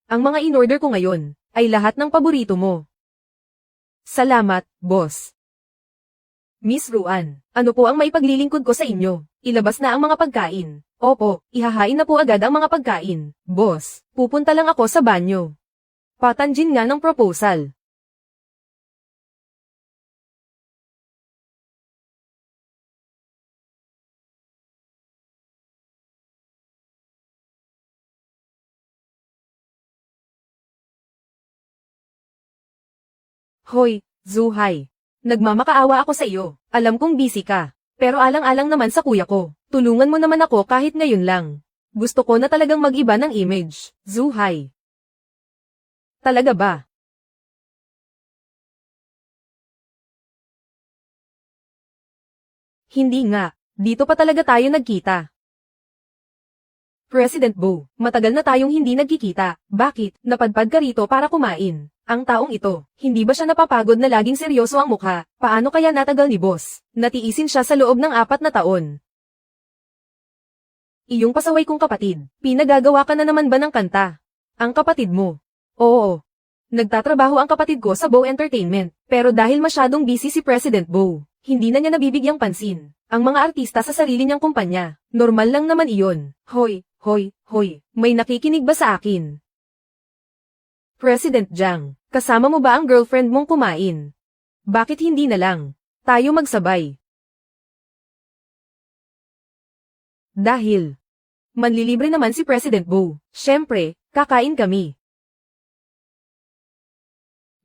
Ang mga in-order ko ngayon ay lahat ng paborito mo. Salamat, boss. Miss Ruan, ano po ang maipaglilingkod ko sa inyo? Ilabas na ang mga pagkain. Opo, ihahain na po agad ang mga pagkain. Boss, pupunta lang ako sa banyo. Patanjin nga ng proposal. Hoy, Zuhai. Nagmamakaawa ako sa iyo. Alam kong busy ka. Pero alang-alang naman sa kuya ko. Tulungan mo naman ako kahit ngayon lang. Gusto ko na talagang mag-iba ng image. Zuhai. Talaga ba? Hindi nga. Dito pa talaga tayo nagkita. President Bo, matagal na tayong hindi nagkikita. Bakit? Napadpad ka rito para kumain. Ang taong ito, hindi ba siya napapagod na laging seryoso ang mukha? Paano kaya natagal ni boss? Natiisin siya sa loob ng 4 na taon. Iyong pasaway kong kapatid, pinagagawa ka na naman ba ng kanta? Ang kapatid mo? Oo. Nagtatrabaho ang kapatid ko sa Bo Entertainment, pero dahil masyadong busy si President Bo, hindi na niya nabibigyang pansin ang mga artista sa sarili niyang kumpanya. Normal lang naman iyon. Hoy, may nakikinig ba sa akin? President Jiang, kasama mo ba ang girlfriend mong kumain? Bakit hindi na lang tayo magsabay? Dahil manlilibre naman si President Bo. Syempre, kakain kami.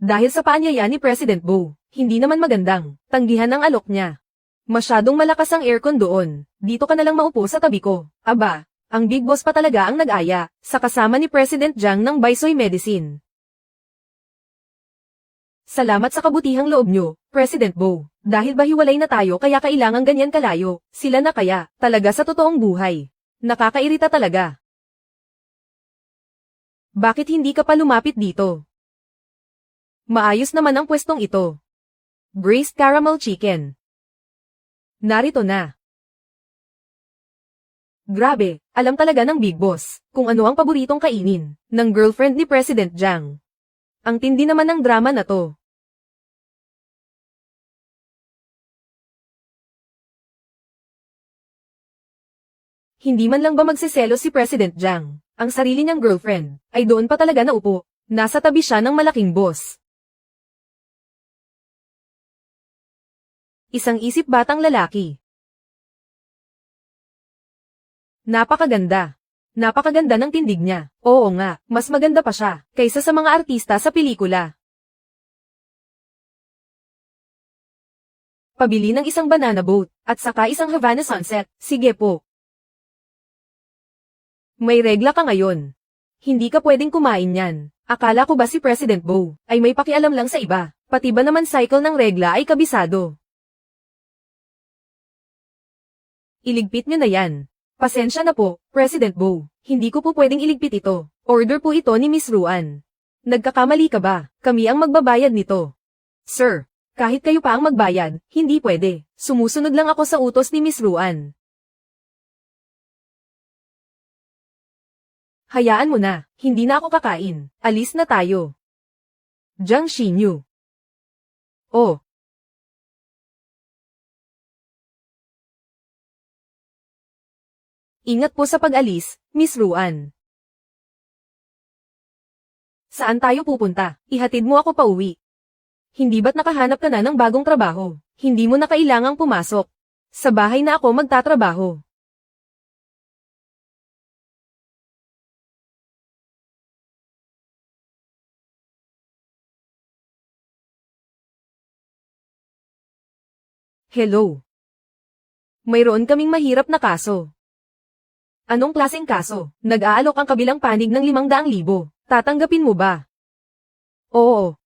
Dahil sa paanyaya ni President Bo, hindi naman magandang tanggihan ang alok niya. Masyadong malakas ang aircon doon, dito ka nalang maupo sa tabi ko. Aba, ang big boss pa talaga ang nag-aya, sa kasama ni President Jiang ng Baisoy Medicine. Salamat sa kabutihang loob nyo, President Bo. Dahil ba hiwalay na tayo kaya kailangan ganyan kalayo, sila na kaya, talaga sa totoong buhay. Nakakairita talaga. Bakit hindi ka pa lumapit dito? Maayos naman ang pwestong ito. Braised caramel chicken. Narito na. Grabe, alam talaga ng Big Boss kung ano ang paboritong kainin ng girlfriend ni President Jiang. Ang tindi naman ng drama na to. Hindi man lang ba magseselos si President Jiang? Ang sarili niyang girlfriend ay doon pa talaga naupo. Nasa tabi siya ng malaking boss. Isang isip batang lalaki. Napakaganda. Napakaganda ng tindig niya. Oo nga, mas maganda pa siya kaysa sa mga artista sa pelikula. Pabili ng isang banana boat at saka isang Havana sunset. Sige po. May regla ka ngayon. Hindi ka pwedeng kumain yan. Akala ko ba si President Bo ay may pakialam lang sa iba, pati ba naman cycle ng regla ay kabisado. Iligpit nyo na yan. Pasensya na po, President Bo. Hindi ko po pwedeng iligpit ito. Order po ito ni Miss Ruan. Nagkakamali ka ba? Kami ang magbabayad nito. Sir, kahit kayo pa ang magbayad, hindi pwede. Sumusunod lang ako sa utos ni Miss Ruan. Hayaan mo na, hindi na ako kakain. Alis na tayo. Jiang Xinyu. Oh. Ingat po sa pag-alis, Miss Ruan. Saan tayo pupunta? Ihatid mo ako pauwi. Hindi ba't nakahanap ka na ng bagong trabaho? Hindi mo na kailangang pumasok. Sa bahay na ako magtatrabaho. Hello. Mayroon kaming mahirap na kaso. Anong klaseng kaso? Nag-aalok ang kabilang panig ng 500,000. Tatanggapin mo ba? Oo.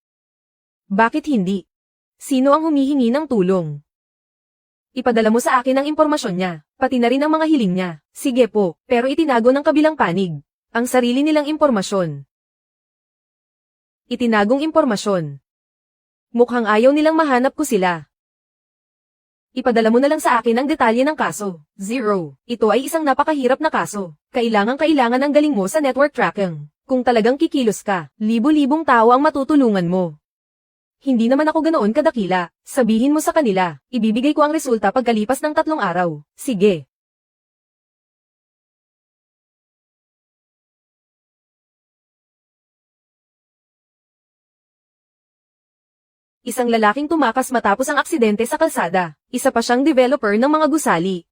Bakit hindi? Sino ang humihingi ng tulong? Ipadala mo sa akin ang impormasyon niya, pati na rin ang mga hiling niya. Sige po, pero itinago ng kabilang panig ang sarili nilang impormasyon. Itinagong impormasyon. Mukhang ayaw nilang mahanap ko sila. Ipadala mo na lang sa akin ang detalye ng kaso. 0. Ito ay isang napakahirap na kaso. Kailangan ang galing mo sa network tracking. Kung talagang kikilos ka, libo-libong tao ang matutulungan mo. Hindi naman ako ganoon kadakila. Sabihin mo sa kanila, ibibigay ko ang resulta pagkalipas ng 3 araw. Sige. Isang lalaking tumakas matapos ang aksidente sa kalsada. Isa pa siyang developer ng mga gusali.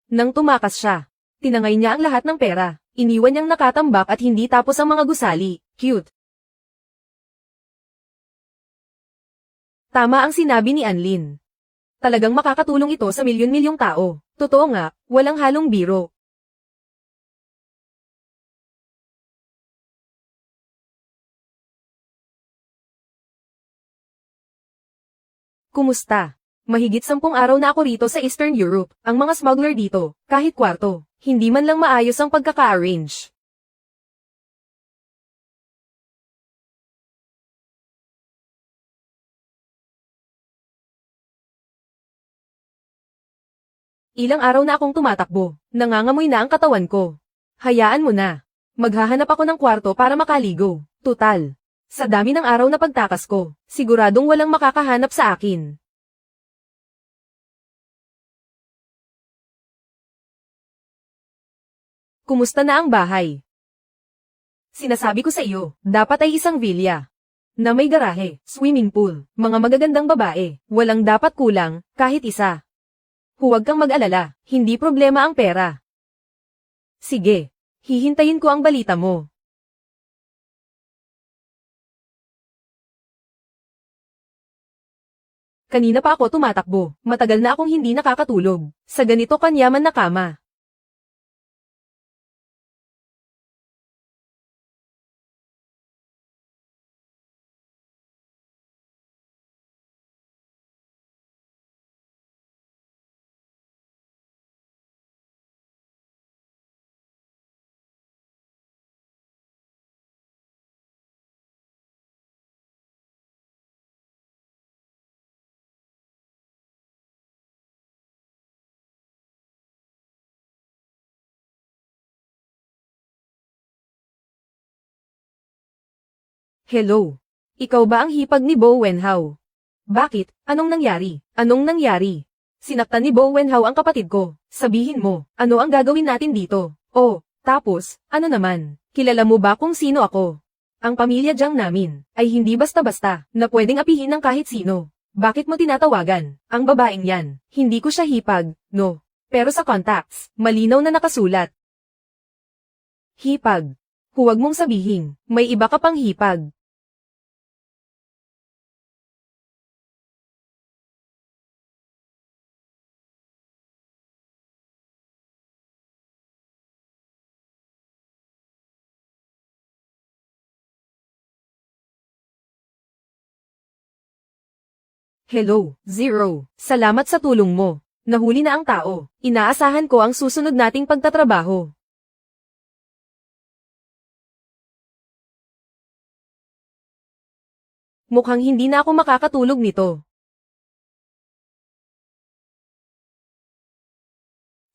Nang tumakas siya, tinangay niya ang lahat ng pera. Iniwan niyang nakatambak at hindi tapos ang mga gusali. Cute. Tama ang sinabi ni Anlin. Talagang makakatulong ito sa milyon-milyong tao. Totoo nga, walang halong biro. Kumusta? Mahigit 10 araw na ako rito sa Eastern Europe. Ang mga smuggler dito, kahit kwarto, hindi man lang maayos ang pagkaka-arrange. Ilang araw na akong tumatakbo, nangangamoy na ang katawan ko. Hayaan mo na. Maghahanap ako ng kwarto para makaligo. Tutal. Sa dami ng araw na pagtakas ko, siguradong walang makakahanap sa akin. Kumusta na ang bahay? Sinasabi ko sa iyo, dapat ay isang villa. Na may garahe, swimming pool, mga magagandang babae, walang dapat kulang, kahit isa. Huwag kang mag-alala, hindi problema ang pera. Sige, hihintayin ko ang balita mo. Kanina pa ako tumatakbo. Matagal na akong hindi nakakatulog. Sa ganito kanyaman na kama. Hello. Ikaw ba ang hipag ni Bo Wenhao? Bakit? Anong nangyari? Anong nangyari? Sinaktan ni Bo Wenhao ang kapatid ko. Sabihin mo, ano ang gagawin natin dito? Oh, tapos, ano naman? Kilala mo ba kung sino ako? Ang pamilya Jiang namin, ay hindi basta-basta, na pwedeng apihin ng kahit sino. Bakit mo tinatawagan? Ang babaeng yan, hindi ko siya hipag, no. Pero sa contacts, malinaw na nakasulat. Hipag. Huwag mong sabihin, may iba ka pang hipag. Hello, Zero. Salamat sa tulong mo. Nahuli na ang tao. Inaasahan ko ang susunod nating pagtatrabaho. Mukhang hindi na ako makakatulog nito.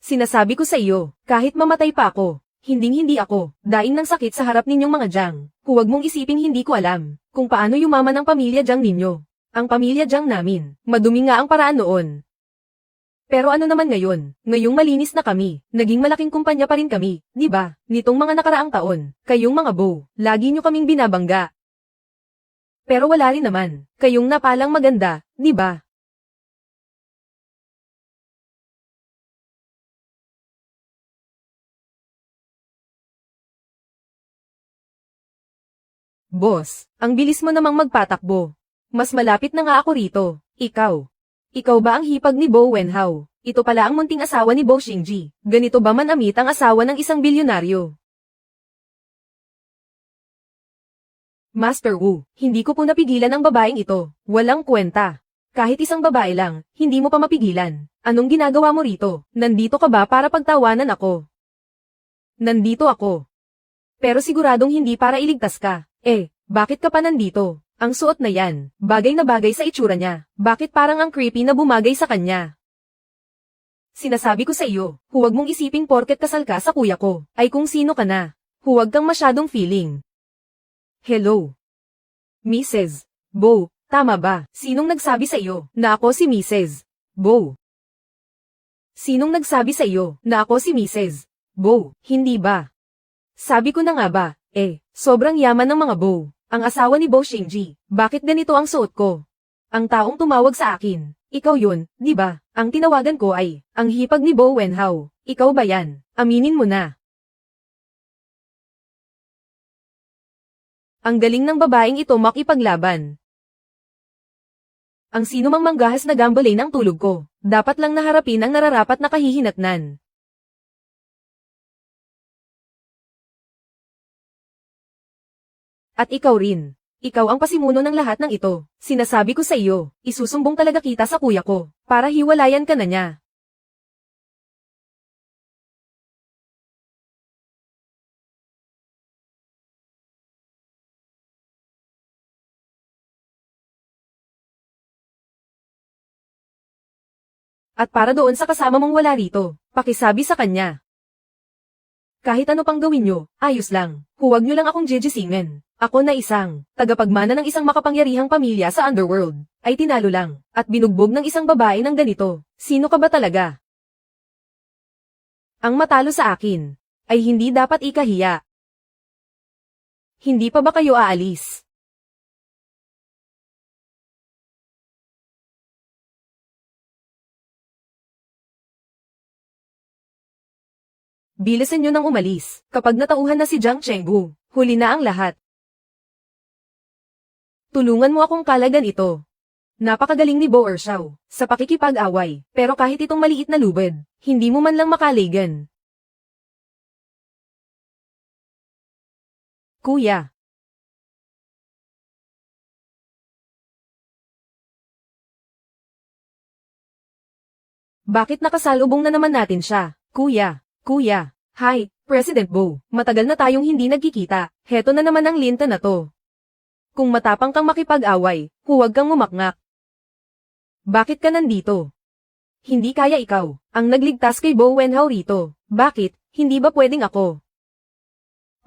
Sinasabi ko sa iyo, kahit mamatay pa ako, hinding-hindi ako, daing ng sakit sa harap ninyong mga Jiang. Huwag mong isiping hindi ko alam, kung paano yumaman ang pamilya Jiang ninyo. Ang pamilya Jiang namin, madumi nga ang paraan noon. Pero ano naman ngayon, ngayong malinis na kami, naging malaking kumpanya pa rin kami, di ba? Nitong mga nakaraang taon, kayong mga Bo, lagi nyo kaming binabangga. Pero wala rin naman, kayong napalang maganda, di ba? Boss, ang bilis mo namang magpatakbo. Mas malapit na nga ako rito. Ikaw. Ikaw ba ang hipag ni Bo Wenhao? Ito pala ang munting asawa ni Bo Xingji. Ganito ba manamit ang asawa ng isang bilyonaryo? Master Wu, hindi ko po napigilan ang babaeng ito. Walang kwenta. Kahit isang babae lang, hindi mo pa mapigilan. Anong ginagawa mo rito? Nandito ka ba para pagtawanan ako? Nandito ako. Pero siguradong hindi para iligtas ka. Bakit ka pa nandito? Ang suot na yan, bagay na bagay sa itsura niya. Bakit parang ang creepy na bumagay sa kanya? Sinasabi ko sa iyo, huwag mong isiping porket kasal ka sa kuya ko, ay kung sino ka na. Huwag kang masyadong feeling. Hello? Mrs. Bo, tama ba? Sinong nagsabi sa iyo na ako si Mrs. Bo? Sinong nagsabi sa iyo na ako si Mrs. Bo? Hindi ba? Sabi ko na nga ba, sobrang yaman ng mga Bo. Ang asawa ni Bo Xingji, bakit ganito ang suot ko? Ang taong tumawag sa akin, ikaw yun, di ba? Ang tinawagan ko ay, ang hipag ni Bo Wenhao. Ikaw ba yan? Aminin mo na. Ang galing ng babaeng ito makipaglaban. Ang sino mang manggahas na gambale ng tulog ko, dapat lang naharapin ang nararapat na kahihinatnan. At ikaw rin. Ikaw ang pasimuno ng lahat ng ito. Sinasabi ko sa iyo, isusumbong talaga kita sa kuya ko, para hiwalayan ka na niya. At para doon sa kasama mong wala rito, pakisabi sa kanya. Kahit ano pang gawin nyo, ayos lang. Huwag nyo lang akong jejisingin. Ako na isang tagapagmana ng isang makapangyarihang pamilya sa underworld, ay tinalo lang, at binugbog ng isang babae ng ganito. Sino ka ba talaga? Ang matalo sa akin, ay hindi dapat ikahiya. Hindi pa ba kayo aalis? Bilisan nyo nang umalis, kapag natauhan na si Jiang Chenggu, huli na ang lahat. Tulungan mo akong kalagan ito. Napakagaling ni Bo Ershaw sa pakikipag-away, pero kahit itong maliit na lubid, hindi mo man lang makaligan. Kuya. Bakit nakasalubong na naman natin siya? Kuya. Kuya. Hi, President Bo. Matagal na tayong hindi nagkikita. Heto na naman ang linta na to. Kung matapang kang makipag-away, huwag kang umakngak. Bakit ka nandito? Hindi kaya ikaw ang nagligtas kay Bo Wenhao rito. Bakit? Hindi ba pwedeng ako?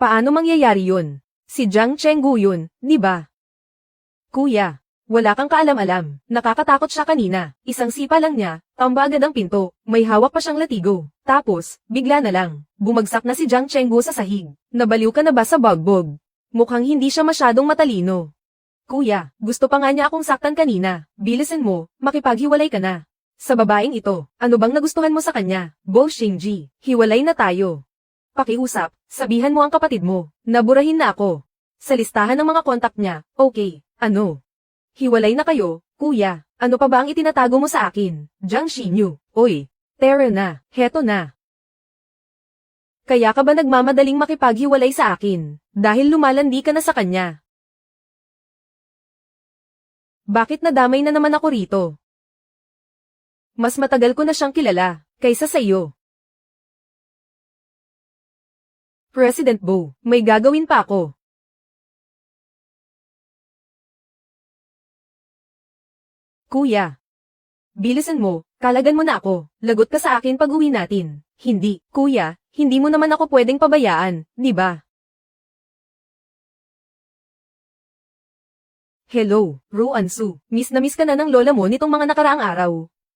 Paano mangyayari yun? Si Jiang Chenggu yun, di ba? Kuya, wala kang kaalam-alam. Nakakatakot siya kanina. Isang sipa lang niya, tamba agad ang pinto. May hawak pa siyang latigo. Tapos, bigla na lang, bumagsak na si Jiang Chenggu sa sahig. Nabaliw ka na ba sa bagbog? Mukhang hindi siya masyadong matalino. Kuya, gusto pa nga niya akong saktan kanina. Bilisan mo, makipaghiwalay ka na. Sa babaeng ito, ano bang nagustuhan mo sa kanya? Bo Xingji, hiwalay na tayo. Pakiusap, sabihan mo ang kapatid mo, naburahin na ako. Sa listahan ng mga kontak niya, okay, ano? Hiwalay na kayo, kuya, ano pa ba ang itinatago mo sa akin? Jiang Xinyu, oy, tara na, heto na. Kaya ka ba nagmamadaling makipaghiwalay sa akin, dahil lumalandi ka na sa kanya? Bakit nadamay na naman ako rito? Mas matagal ko na siyang kilala, kaysa sa iyo. President Bo, may gagawin pa ako. Kuya. Bilisan mo, kalagan mo na ako, lagot ka sa akin pag uwi natin. Hindi, kuya, hindi mo naman ako pwedeng pabayaan, di ba? Hello, Ruan Su, miss na miss ka na ng lola mo nitong mga nakaraang araw.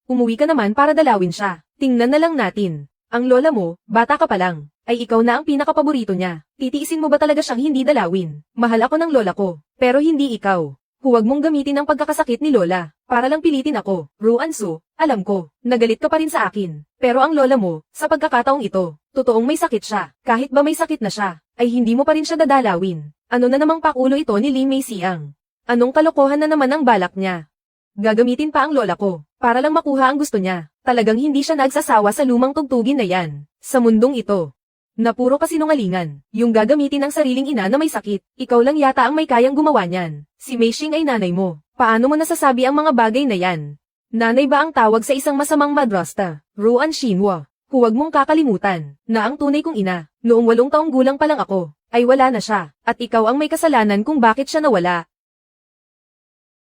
Umuwi ka naman para dalawin siya. Tingnan na lang natin. Ang lola mo, bata ka pa lang, ay ikaw na ang pinakapaborito niya. Titiisin mo ba talaga siyang hindi dalawin? Mahal ako ng lola ko, pero hindi ikaw. Huwag mong gamitin ang pagkakasakit ni lola, para lang pilitin ako. Ruan Su, alam ko, nagalit ka pa rin sa akin. Pero ang lola mo, sa pagkakataong ito, totoong may sakit siya. Kahit ba may sakit na siya, ay hindi mo pa rin siya dadalawin. Ano na namang pakulo ito ni Lee Mei Siang? Anong kalokohan na naman ang balak niya? Gagamitin pa ang lola ko, para lang makuha ang gusto niya. Talagang hindi siya nagsasawa sa lumang tugtugin na yan, sa mundong ito. Na puro kasinungalingan, yung gagamitin ng sariling ina na may sakit, ikaw lang yata ang may kayang gumawa niyan. Si Mei Xing ay nanay mo, paano mo nasasabi ang mga bagay na yan? Nanay ba ang tawag sa isang masamang madrasta? Ruan Xinhua, huwag mong kakalimutan, na ang tunay kong ina, noong 8 taong gulang pa lang ako, ay wala na siya, at ikaw ang may kasalanan kung bakit siya nawala.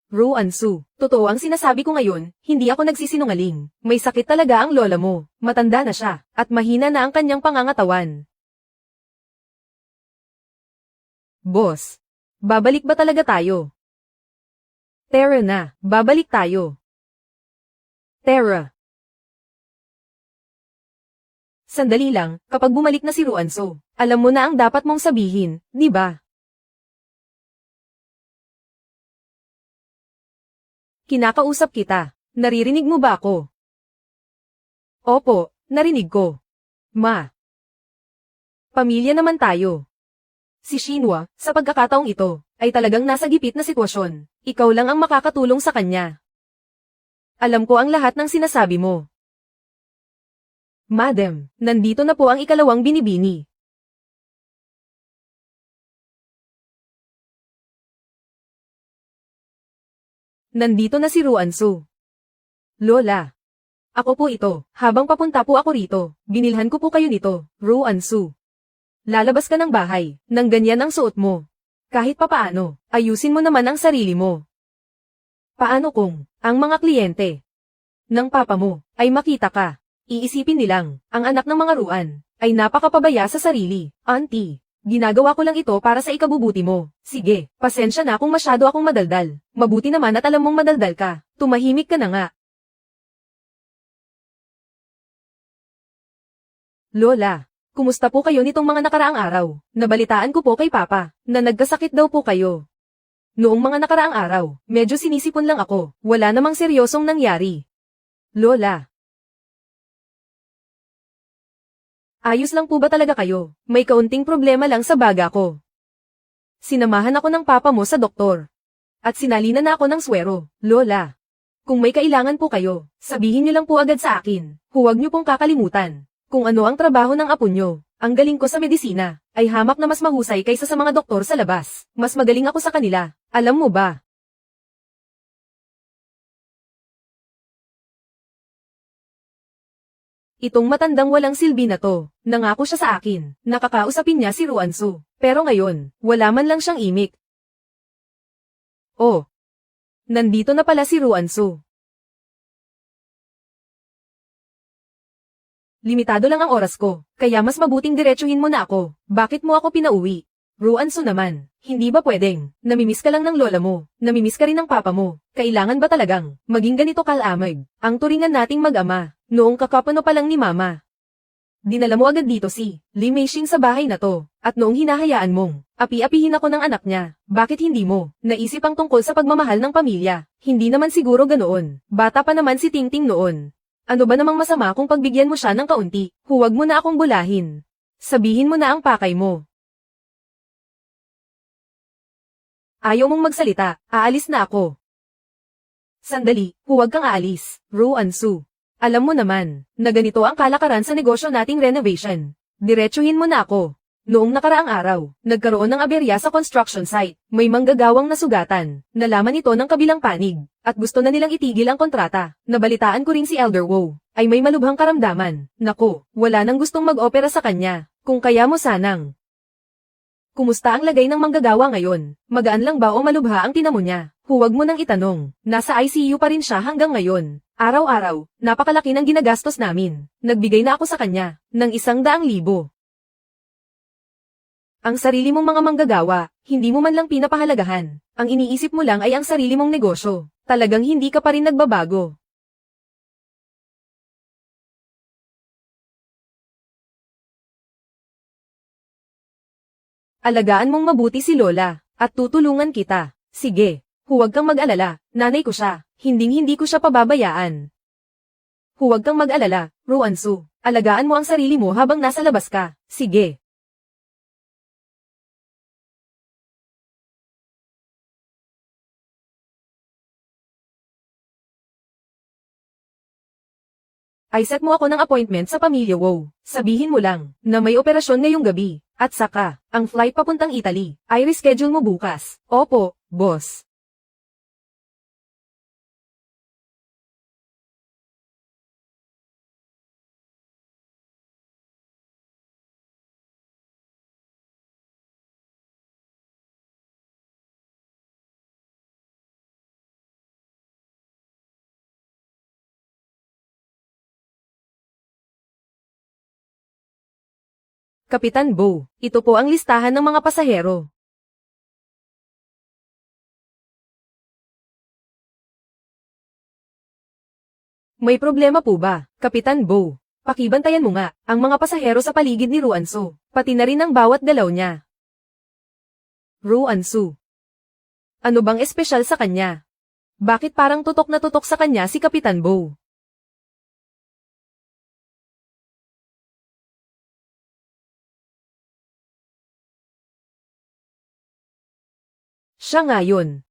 Ruan Su, totoo ang sinasabi ko ngayon, hindi ako nagsisinungaling. May sakit talaga ang lola mo, matanda na siya, at mahina na ang kanyang pangangatawan. Boss, babalik ba talaga tayo? Tara na, babalik tayo. Tara. Sandali lang, kapag bumalik na si Ruan Su, alam mo na ang dapat mong sabihin, di ba? Kinakausap kita. Naririnig mo ba ako? Opo, narinig ko. Ma. Pamilya naman tayo. Si Xinhua, sa pagkakataong ito, ay talagang nasa gipit na sitwasyon. Ikaw lang ang makakatulong sa kanya. Alam ko ang lahat ng sinasabi mo. Madam, nandito na po ang ikalawang binibini. Nandito na si Ruan Su. Lola. Ako po ito, habang papunta po ako rito, binilhan ko po kayo nito, Ruan Su. Lalabas ka ng bahay, nang ganyan ang suot mo. Kahit papaano, ayusin mo naman ang sarili mo. Paano kung, ang mga kliyente ng papa mo, ay makita ka? Iisipin nilang, ang anak ng mga Ruan, ay napakapabaya sa sarili, auntie. Ginagawa ko lang ito para sa ikabubuti mo. Sige, pasensya na kung masyado akong madaldal. Mabuti naman at alam mong madaldal ka. Tumahimik ka na nga. Lola, kumusta po kayo nitong mga nakaraang araw? Nabalitaan ko po kay Papa, na nagkasakit daw po kayo. Noong mga nakaraang araw, medyo sinisipon lang ako. Wala namang seryosong nangyari. Lola. Ayos lang po ba talaga kayo? May kaunting problema lang sa baga ko. Sinamahan ako ng papa mo sa doktor. At sinalinan na ako ng swero, Lola. Kung may kailangan po kayo, sabihin niyo lang po agad sa akin. Huwag niyo pong kakalimutan kung ano ang trabaho ng apo niyo. Ang galing ko sa medisina ay hamak na mas mahusay kaysa sa mga doktor sa labas. Mas magaling ako sa kanila. Alam mo ba? Itong matandang walang silbi na to, nangako siya sa akin, nakakausapin niya si Ruansu. Pero ngayon, wala man lang siyang imik. Oh, nandito na pala si Ruansu. Limitado lang ang oras ko, kaya mas mabuting diretsuhin mo na ako. Bakit mo ako pinauwi? Ruansu naman, hindi ba pwedeng? Namimiss ka lang ng lola mo, namimiss ka rin ng papa mo. Kailangan ba talagang maging ganito kalamig? Ang turingan nating mag-ama, noong kakapano pa lang ni mama. Dinala mo agad dito si Lee Meishing sa bahay na to, at noong hinahayaan mong api-apihin ako ng anak niya, bakit hindi mo naisip ang tungkol sa pagmamahal ng pamilya? Hindi naman siguro ganoon, bata pa naman si Tingting noon. Ano ba namang masama kung pagbigyan mo siya ng kaunti? Huwag mo na akong bulahin. Sabihin mo na ang pakay mo. Ayaw mong magsalita, aalis na ako. Sandali, huwag kang aalis, Ruansu. Alam mo naman, na ganito ang kalakaran sa negosyo nating renovation. Diretsuhin mo na ako. Noong nakaraang araw, nagkaroon ng aberya sa construction site. May manggagawang nasugatan. Nalaman ito ng kabilang panig. At gusto na nilang itigil ang kontrata. Nabalitaan ko rin si Elder Wu. Ay may malubhang karamdaman. Nako, wala nang gustong mag-opera sa kanya. Kung kaya mo sanang. Kumusta ang lagay ng manggagawa ngayon? Magaan lang ba o malubha ang tinamo niya? Huwag mo nang itanong. Nasa ICU pa rin siya hanggang ngayon. Araw-araw, napakalaki ng ginagastos namin. Nagbigay na ako sa kanya ng 100,000. Ang sarili mong mga manggagawa, hindi mo man lang pinapahalagahan. Ang iniisip mo lang ay ang sarili mong negosyo. Talagang hindi ka pa rin nagbabago. Alagaan mong mabuti si Lola, at tutulungan kita. Sige, huwag kang mag-alala, nanay ko siya, hinding-hindi ko siya pababayaan. Huwag kang mag-alala, Ruansu, alagaan mo ang sarili mo habang nasa labas ka. Sige. Ay set mo ako ng appointment sa pamilya Wu. Sabihin mo lang, na may operasyon ngayong gabi. At saka, ang flight papuntang Italy, ay reschedule mo bukas. Opo, boss. Kapitan Bo, ito po ang listahan ng mga pasahero. May problema po ba, Kapitan Bo? Pakibantayan mo nga, ang mga pasahero sa paligid ni Ruansu, pati na rin ang bawat galaw niya. Ruansu. Ano bang espesyal sa kanya? Bakit parang tutok na tutok sa kanya si Kapitan Bo? Siya nga yun.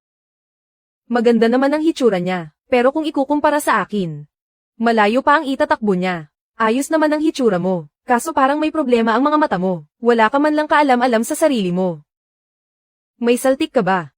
Maganda naman ang hitsura niya, pero kung ikukumpara sa akin, malayo pa ang itatakbo niya. Ayos naman ang hitsura mo, kaso parang may problema ang mga mata mo. Wala ka man lang kaalam-alam sa sarili mo. May saltik ka ba?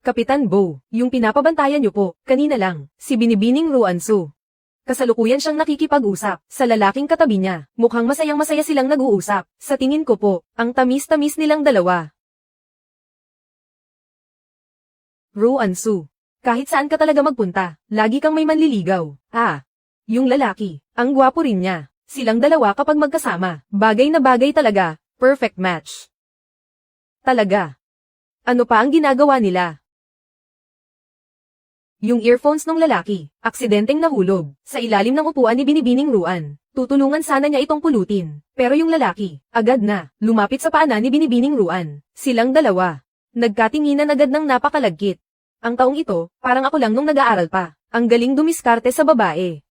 Kapitan Bo, yung pinapabantayan niyo po, kanina lang, si Binibining Ruansu. Kasalukuyan siyang nakikipag-usap sa lalaking katabi niya. Mukhang masayang-masaya silang nag-uusap. Sa tingin ko po, ang tamis-tamis nilang dalawa. Ruansu, kahit saan ka talaga magpunta, lagi kang may manliligaw. Ah, yung lalaki, ang gwapo rin niya. Silang dalawa kapag magkasama, bagay na bagay talaga, perfect match. Talaga. Ano pa ang ginagawa nila? Yung earphones ng lalaki, aksidenteng nahulog, sa ilalim ng upuan ni Binibining Ruan. Tutulungan sana niya itong pulutin. Pero yung lalaki, agad na, lumapit sa paanan ni Binibining Ruan. Silang dalawa. Nagkatinginan agad ng napakalagkit. Ang taong ito, parang ako lang nung nag-aaral pa. Ang galing dumiskarte sa babae.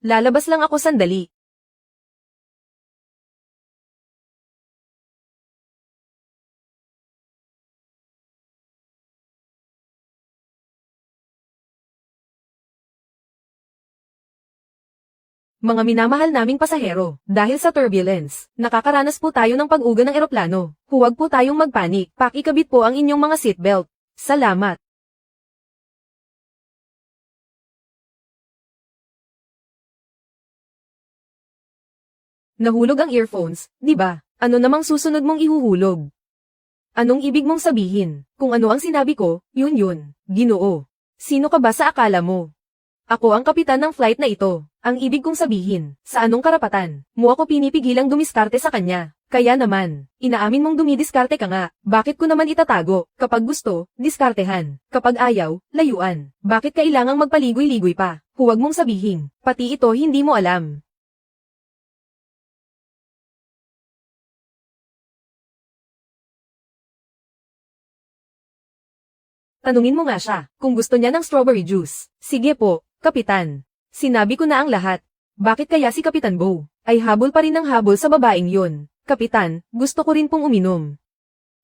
Lalabas lang ako sandali. Mga minamahal naming pasahero, dahil sa turbulence, nakakaranas po tayo ng pag-uga ng eroplano. Huwag po tayong magpanik, pakikabit po ang inyong mga seatbelt. Salamat. Nahulog ang earphones, di ba? Ano namang susunod mong ihuhulog? Anong ibig mong sabihin? Kung ano ang sinabi ko, yun. Ginoo. Sino ka ba sa akala mo? Ako ang kapitan ng flight na ito. Ang ibig kong sabihin, sa anong karapatan, mo ako pinipigilang dumiskarte sa kanya. Kaya naman, inaamin mong dumidiskarte ka nga, bakit ko naman itatago? Kapag gusto, diskartehan. Kapag ayaw, layuan. Bakit kailangang magpaligoy-ligoy pa? Huwag mong sabihin, pati ito hindi mo alam. Tanungin mo nga siya, kung gusto niya ng strawberry juice. Sige po, kapitan. Sinabi ko na ang lahat. Bakit kaya si Kapitan Bo ay habol pa rin ng habol sa babaeng yun? Kapitan, gusto ko rin pong uminom.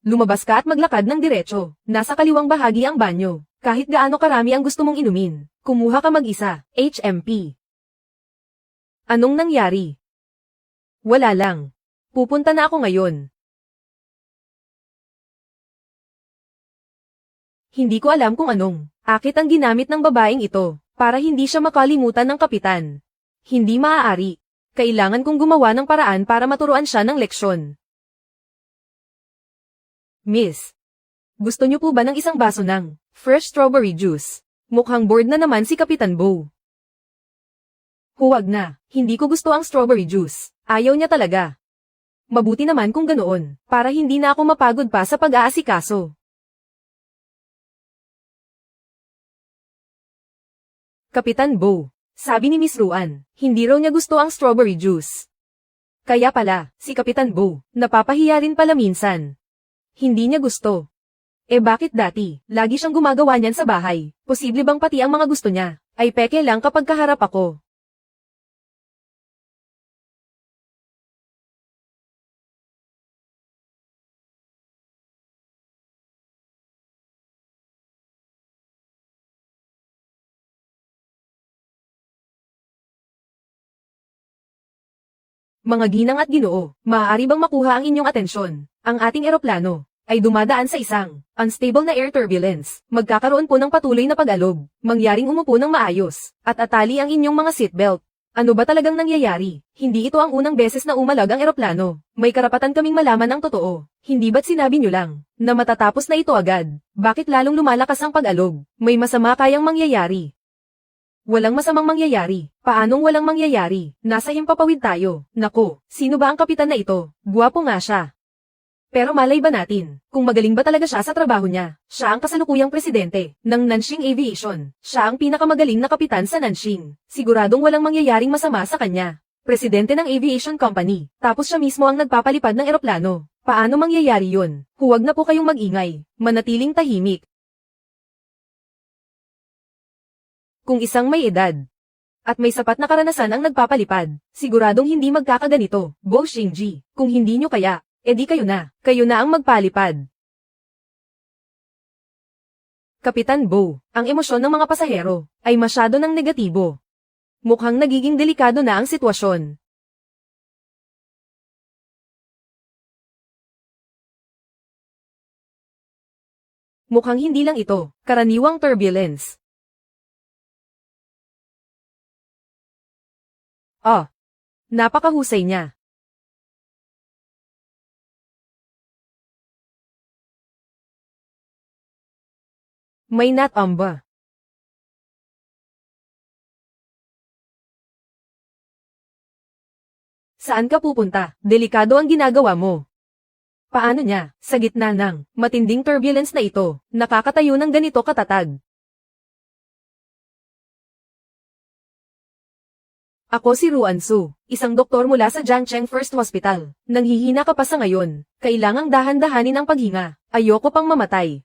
Lumabas ka at maglakad ng diretso. Nasa kaliwang bahagi ang banyo. Kahit gaano karami ang gusto mong inumin. Kumuha ka mag-isa. HMP. Anong nangyari? Wala lang. Pupunta na ako ngayon. Hindi ko alam kung anong akit ang ginamit ng babaeng ito. Para hindi siya makalimutan ng kapitan. Hindi maaari. Kailangan kong gumawa ng paraan para maturuan siya ng leksyon. Miss, gusto niyo po ba ng isang baso ng fresh strawberry juice? Mukhang bored na naman si Kapitan Bo. Huwag na, hindi ko gusto ang strawberry juice. Ayaw niya talaga. Mabuti naman kung ganoon, para hindi na ako mapagod pa sa pag-aasikaso. Kapitan Bo, sabi ni Miss Ruan, hindi raw niya gusto ang strawberry juice. Kaya pala, si Kapitan Bo, napapahiya rin pala minsan. Hindi niya gusto. Bakit dati, lagi siyang gumagawa niyan sa bahay? Posible bang pati ang mga gusto niya, ay peke lang kapag kaharap ako? Mga ginang at ginoo, maaari bang makuha ang inyong atensyon? Ang ating eroplano ay dumadaan sa isang unstable na air turbulence. Magkakaroon po ng patuloy na pag-alog. Mangyaring umupo ng maayos at atali ang inyong mga seatbelt. Ano ba talagang nangyayari? Hindi ito ang unang beses na umalag ang eroplano. May karapatan kaming malaman ang totoo. Hindi ba't sinabi nyo lang na matatapos na ito agad? Bakit lalong lumalakas ang pag-alog? May masama kayang mangyayari. Walang masamang mangyayari. Paanong walang mangyayari? Nasa himpapawid tayo. Nako, sino ba ang kapitan na ito? Guwapo nga siya. Pero malay ba natin, kung magaling ba talaga siya sa trabaho niya? Siya ang kasalukuyang presidente ng Nanxing Aviation. Siya ang pinakamagaling na kapitan sa Nanxing. Siguradong walang mangyayaring masama sa kanya. Presidente ng aviation company. Tapos siya mismo ang nagpapalipad ng eroplano. Paano mangyayari yun? Huwag na po kayong mag-ingay. Manatiling tahimik. Kung isang may edad at may sapat na karanasan ang nagpapalipad, siguradong hindi magkakaganito. Bo Xingji, kung hindi nyo kaya, edi kayo na ang magpalipad. Kapitan Bo, ang emosyon ng mga pasahero ay masyado ng negatibo. Mukhang nagiging delikado na ang sitwasyon. Mukhang hindi lang ito, karaniwang turbulence. Napakahusay niya. May ba? Saan ka pupunta? Delikado ang ginagawa mo. Paano niya, sa gitna ng matinding turbulence na ito, nakakatayo ng ganito katatag? Ako si Ruan Su, isang doktor mula sa Jiangcheng First Hospital. Nanghihina ka pa sa ngayon. Kailangang dahan-dahanin ang paghinga. Ayoko pang mamatay.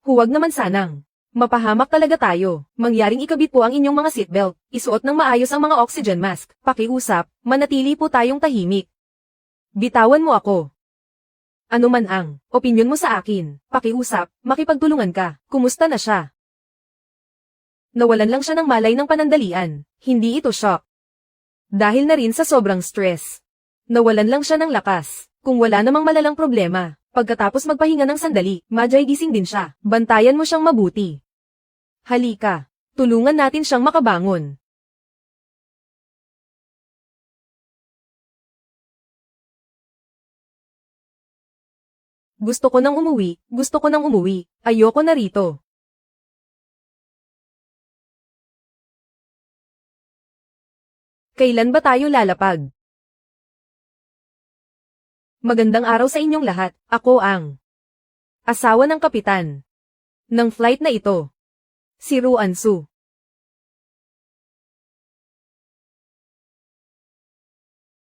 Huwag naman sanang Mapahamak talaga tayo. Mangyaring ikabit po ang inyong mga seatbelt. Isuot ng maayos ang mga oxygen mask. Pakiusap, manatili po tayong tahimik. Bitawan mo ako. Ano man ang opinyon mo sa akin, pakiusap, makipagtulungan ka. Kumusta na siya? Nawalan lang siya ng malay ng panandalian. Hindi ito shock. Dahil na rin sa sobrang stress. Nawalan lang siya ng lakas. Kung wala namang malalang problema, pagkatapos magpahinga ng sandali, madyay gising din siya. Bantayan mo siyang mabuti. Halika, tulungan natin siyang makabangon. Gusto ko nang umuwi, ayoko na rito. Kailan ba tayo lalapag? Magandang araw sa inyong lahat, ako ang asawa ng kapitan ng flight na ito. Si Ruan Su.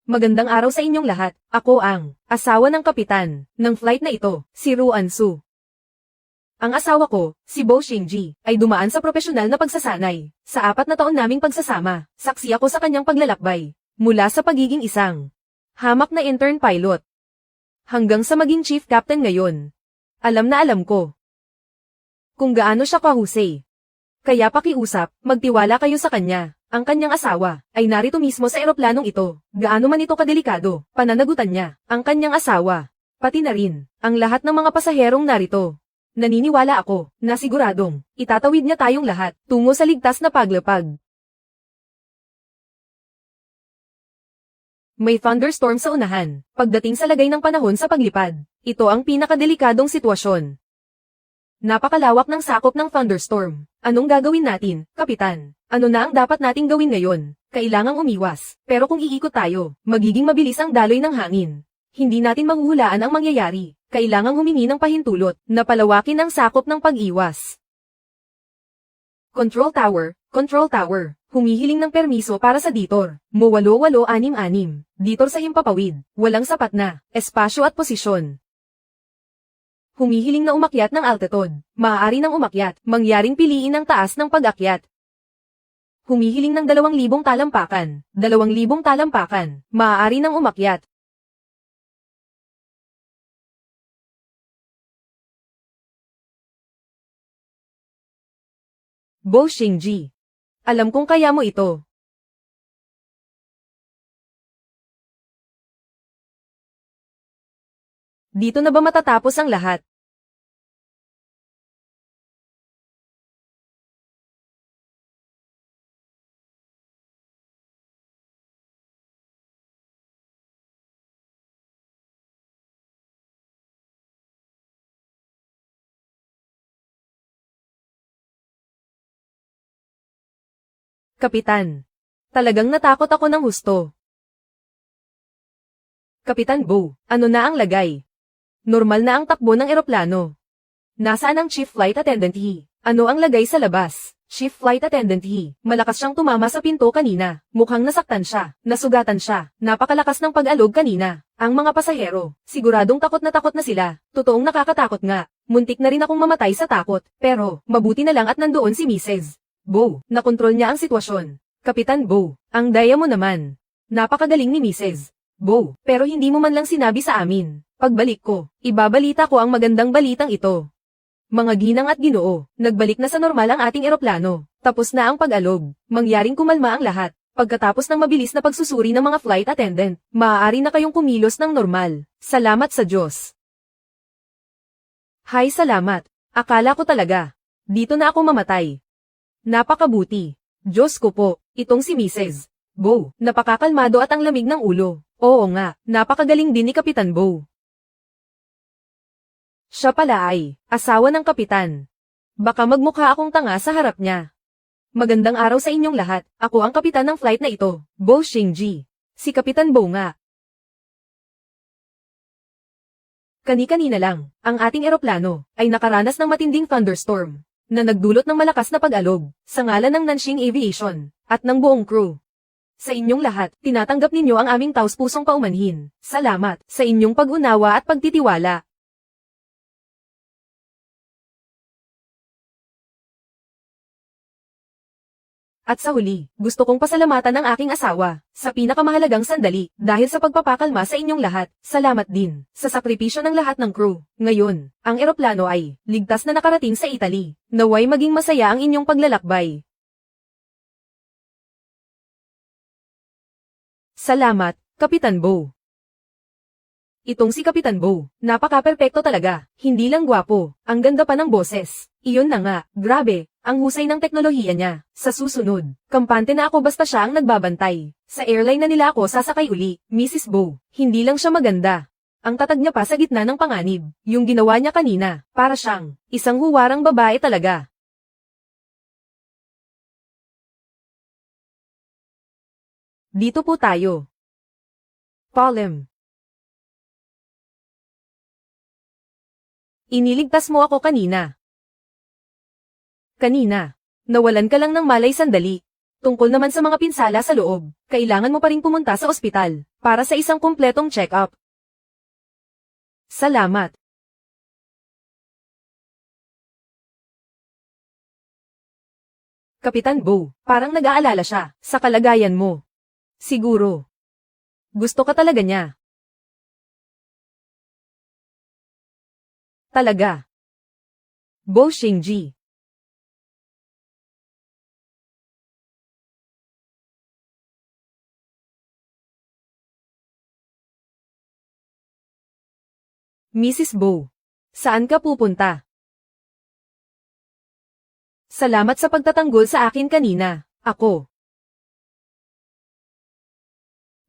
Magandang araw sa inyong lahat, ako ang asawa ng kapitan ng flight na ito, si Ruan Su. Ang asawa ko, si Bo Xingji, ay dumaan sa propesyonal na pagsasanay. Sa 4 na taon naming pagsasama, saksi ako sa kanyang paglalakbay. Mula sa pagiging isang hamak na intern pilot, hanggang sa maging chief captain ngayon. Alam na alam ko kung gaano siya kahusay. Kaya pakiusap, magtiwala kayo sa kanya. Ang kanyang asawa ay narito mismo sa eroplanong ito. Gaano man ito kadelikado, pananagutan niya ang kanyang asawa, pati na rin ang lahat ng mga pasaherong narito. Naniniwala ako na siguradong itatawid niya tayong lahat tungo sa ligtas na paglapag. May thunderstorm sa unahan. Pagdating sa lagay ng panahon sa paglipad, ito ang pinakadelikadong sitwasyon. Napakalawak ng sakop ng thunderstorm. Anong gagawin natin, Kapitan? Ano na ang dapat nating gawin ngayon? Kailangang umiwas. Pero kung iikot tayo, magiging mabilis ang daloy ng hangin. Hindi natin mahuhulaan ang mangyayari. Kailangang humingi ng pahintulot na palawakin ang sakop ng pag-iwas. Control Tower. Humihiling ng permiso para sa Ditor. Mo 8866. Ditor sa himpapawid. Walang sapat na espasyo at posisyon. Humihiling na umakyat ng altitude. Maaari nang umakyat. Mangyaring piliin ang taas ng pag-akyat. Humihiling ng 2,000 talampakan. 2,000 talampakan. Maaari nang umakyat. Bo Xingji. Alam kong kaya mo ito. Dito na ba matatapos ang lahat? Kapitan. Talagang natakot ako ng husto. Kapitan Bo, ano na ang lagay? Normal na ang takbo ng eroplano. Nasaan ang Chief Flight Attendant He? Ano ang lagay sa labas? Chief Flight Attendant He. Malakas siyang tumama sa pinto kanina. Mukhang nasaktan siya. Nasugatan siya. Napakalakas ng pag-alog kanina. Ang mga pasahero, siguradong takot na sila. Totoong nakakatakot nga. Muntik na rin akong mamatay sa takot. Pero, mabuti na lang at nandoon si Mrs. Bo, nakontrol niya ang sitwasyon. Kapitan Bo, ang daya mo naman. Napakagaling ni Mrs. Bo, pero hindi mo man lang sinabi sa amin. Pagbalik ko, ibabalita ko ang magandang balitang ito. Mga ginang at ginoo, nagbalik na sa normal ang ating eroplano. Tapos na ang pag-alog. Mangyaring kumalma ang lahat. Pagkatapos ng mabilis na pagsusuri ng mga flight attendant, maaari na kayong kumilos ng normal. Salamat sa Diyos. Hay salamat. Akala ko talaga. Dito na ako mamatay. Napakabuti. Diyos ko po, itong si Mrs. Bo, napakakalmado at ang lamig ng ulo. Oo nga, napakagaling din ni Kapitan Bo. Siya pala ay asawa ng kapitan. Baka magmukha akong tanga sa harap niya. Magandang araw sa inyong lahat, ako ang kapitan ng flight na ito, Bo Xingji. Si Kapitan Bo nga. Kani-kanina lang, ang ating eroplano ay nakaranas ng matinding thunderstorm na nagdulot ng malakas na pag-alog sa ngalan ng Nanxing Aviation at ng buong crew. Sa inyong lahat, tinatanggap ninyo ang aming taus-pusong paumanhin. Salamat sa inyong pag-unawa at pagtitiwala. At sa huli, gusto kong pasalamatan ang aking asawa, sa pinakamahalagang sandali, dahil sa pagpapakalma sa inyong lahat, salamat din, sa sakripisyo ng lahat ng crew. Ngayon, ang eroplano ay, ligtas na nakarating sa Italy. Naway maging masaya ang inyong paglalakbay. Salamat, Kapitan Bo. Itong si Kapitan Bo, napaka-perpekto talaga, hindi lang gwapo, ang ganda pa ng boses. Iyon na nga, grabe, ang husay ng teknolohiya niya. Sa susunod, kampante na ako basta siya ang nagbabantay. Sa airline na nila ako sasakay uli, Mrs. Bo. Hindi lang siya maganda. Ang tatag niya pa sa gitna ng panganib, yung ginawa niya kanina, para siyang isang huwarang babae talaga. Dito po tayo. Palem. Iniligtas mo ako kanina. Kanina. Nawalan ka lang ng malay sandali. Tungkol naman sa mga pinsala sa loob, kailangan mo pa rin pumunta sa ospital, para sa isang kumpletong check-up. Salamat. Kapitan Bo, parang nag-aalala siya, sa kalagayan mo. Siguro. Gusto ka talaga niya. Talaga. Bo Xingji. Mrs. Bo. Saan ka pupunta? Salamat sa pagtatanggol sa akin kanina. Ako.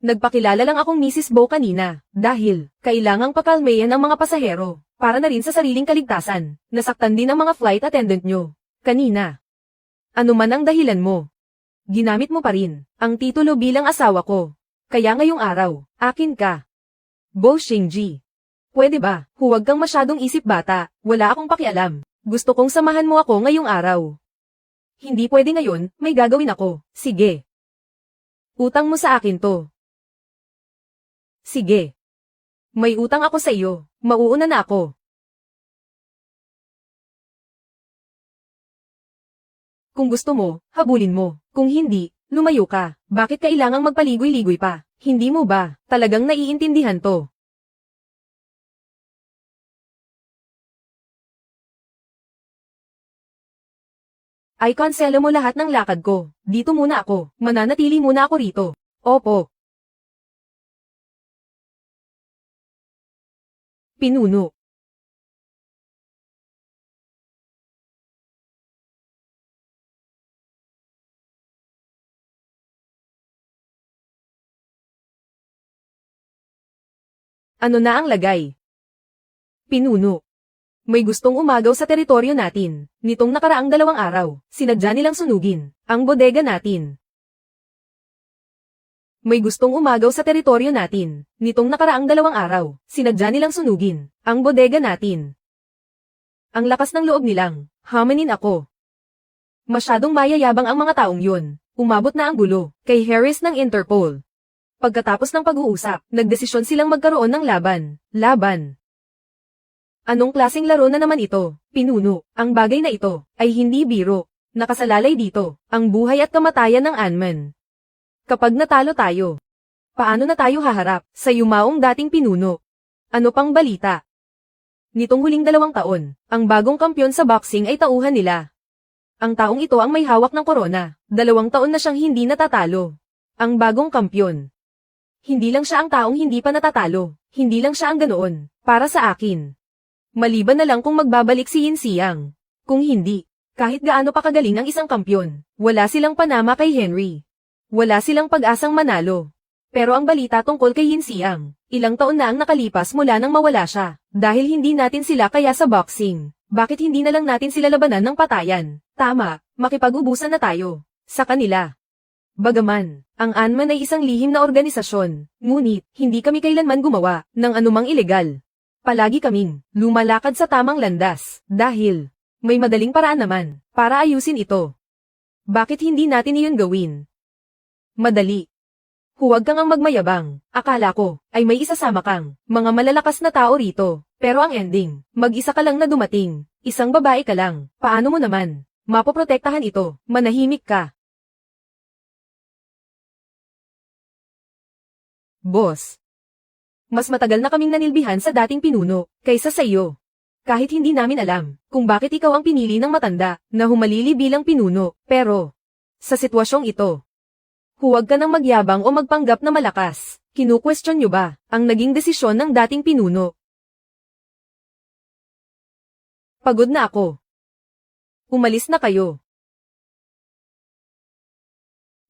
Nagpakilala lang akong Mrs. Bo kanina, dahil kailangang pakalmayan ang mga pasahero, para na rin sa sariling kaligtasan. Nasaktan din ang mga flight attendant nyo. Kanina. Ano man ang dahilan mo. Ginamit mo pa rin ang titulo bilang asawa ko. Kaya ngayong araw, akin ka. Bo Xingji. Pwede ba, huwag kang masyadong isip bata, wala akong pakialam. Gusto kong samahan mo ako ngayong araw. Hindi pwede ngayon, may gagawin ako. Sige. Utang mo sa akin to. Sige. May utang ako sa iyo, mauuna na ako. Kung gusto mo, habulin mo. Kung hindi, lumayo ka. Bakit kailangang magpaligoy-ligoy pa? Hindi mo ba, talagang naiintindihan to? Ay kanselo mo lahat ng lakad ko. Dito muna ako. Mananatili muna ako rito. Opo. Pinuno. Ano na ang lagay? Pinuno. May gustong umagaw sa teritoryo natin. Nitong nakaraang 2 araw, sinadya nilang sunugin ang bodega natin. May gustong umagaw sa teritoryo natin. Nitong nakaraang 2 araw, sinadya nilang sunugin ang bodega natin. Ang lakas ng loob nilang, hamanin ako. Masyadong mayayabang ang mga taong yun. Umabot na ang gulo kay Harris ng Interpol. Pagkatapos ng pag-uusap, nagdesisyon silang magkaroon ng laban. Anong klaseng laro na naman ito, Pinuno? Ang bagay na ito ay hindi biro. Nakasalalay dito ang buhay at kamatayan ng Anman. Kapag natalo tayo, paano na tayo haharap sa yumaong dating pinuno? Ano pang balita? Nitong huling 2 taon, ang bagong kampyon sa boxing ay tauhan nila. Ang taong ito ang may hawak ng korona. 2 taon na siyang hindi natatalo. Ang bagong kampyon. Hindi lang siya ang taong hindi pa natatalo. Hindi lang siya ang ganoon. Para sa akin. Maliban na lang kung magbabalik si Yin Xiang. Kung hindi, kahit gaano pa kagaling ang isang kampyon, wala silang panama kay Henry. Wala silang pag-asang manalo. Pero ang balita tungkol kay Yin Xiang, ilang taon na ang nakalipas mula nang mawala siya. Dahil hindi natin sila kaya sa boxing, bakit hindi na lang natin sila labanan ng patayan? Tama, makipag-ubusan na tayo sa kanila. Bagaman, ang Anman ay isang lihim na organisasyon, ngunit hindi kami kailanman gumawa ng anumang ilegal. Palagi kaming lumalakad sa tamang landas dahil may madaling paraan naman para ayusin ito. Bakit hindi natin iyon gawin? Madali. Huwag kang ang magmayabang. Akala ko ay may isasama kang mga malalakas na tao rito. Pero ang ending, mag-isa ka lang na dumating. Isang babae ka lang. Paano mo naman mapoprotektahan ito? Manahimik ka. Boss. Mas matagal na kaming nanilbihan sa dating pinuno, kaysa sa iyo. Kahit hindi namin alam, kung bakit ikaw ang pinili ng matanda, na humalili bilang pinuno, pero, sa sitwasyong ito, huwag ka nang magyabang o magpanggap na malakas. Kinu-question niyo ba, ang naging desisyon ng dating pinuno? Pagod na ako. Umalis na kayo.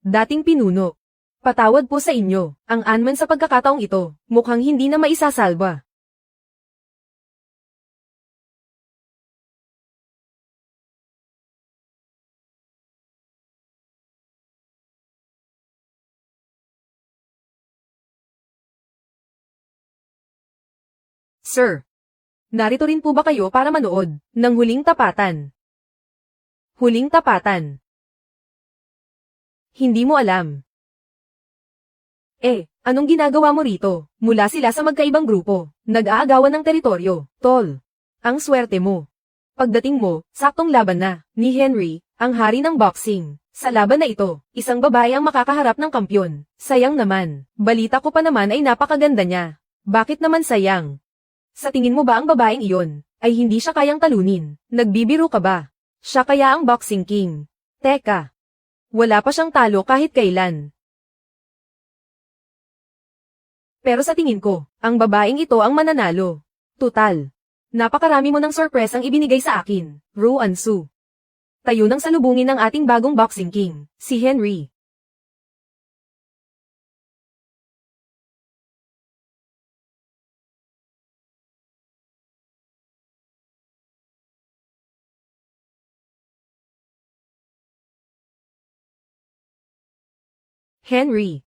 Dating pinuno. Patawad po sa inyo, ang Anman sa pagkakataong ito, mukhang hindi na maisasalba. Sir, narito rin po ba kayo para manood ng Huling Tapatan? Huling Tapatan. Hindi mo alam. Anong ginagawa mo rito? Mula sila sa magkaibang grupo, nag-aagawan ng teritoryo. Tol, ang swerte mo. Pagdating mo, saktong laban na, ni Henry, ang hari ng boxing. Sa laban na ito, isang babae ang makakaharap ng kampyon. Sayang naman, balita ko pa naman ay napakaganda niya. Bakit naman sayang? Sa tingin mo ba ang babaeng iyon, ay hindi siya kayang talunin? Nagbibiro ka ba? Siya kaya ang boxing king. Teka, wala pa siyang talo kahit kailan. Pero sa tingin ko, ang babaeng ito ang mananalo. Tutal. Napakarami mo ng sorpresang ibinigay sa akin, Ruan Su. Tayo nang salubungin ng ating bagong boxing king, si Henry. Henry.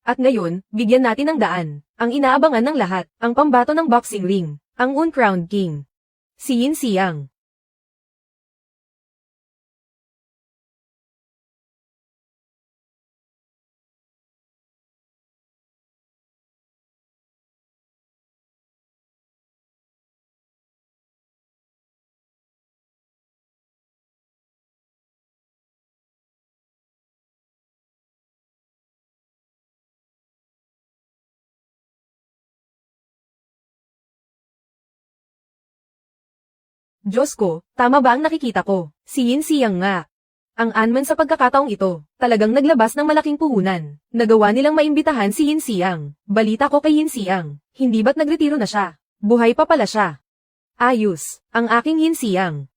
At ngayon, bigyan natin ng daan, ang inaabangan ng lahat, ang pambato ng boxing ring, ang uncrowned king. Si Yin Xiang. Diyos ko, tama ba ang nakikita ko? Si Yin Xiang nga. Ang Anman sa pagkakataong ito, talagang naglabas ng malaking puhunan. Nagawa nilang maimbitahan si Yin Xiang. Balita ko kay Yin Xiang, hindi ba't nagretiro na siya? Buhay pa pala siya. Ayos, ang aking Yin Xiang.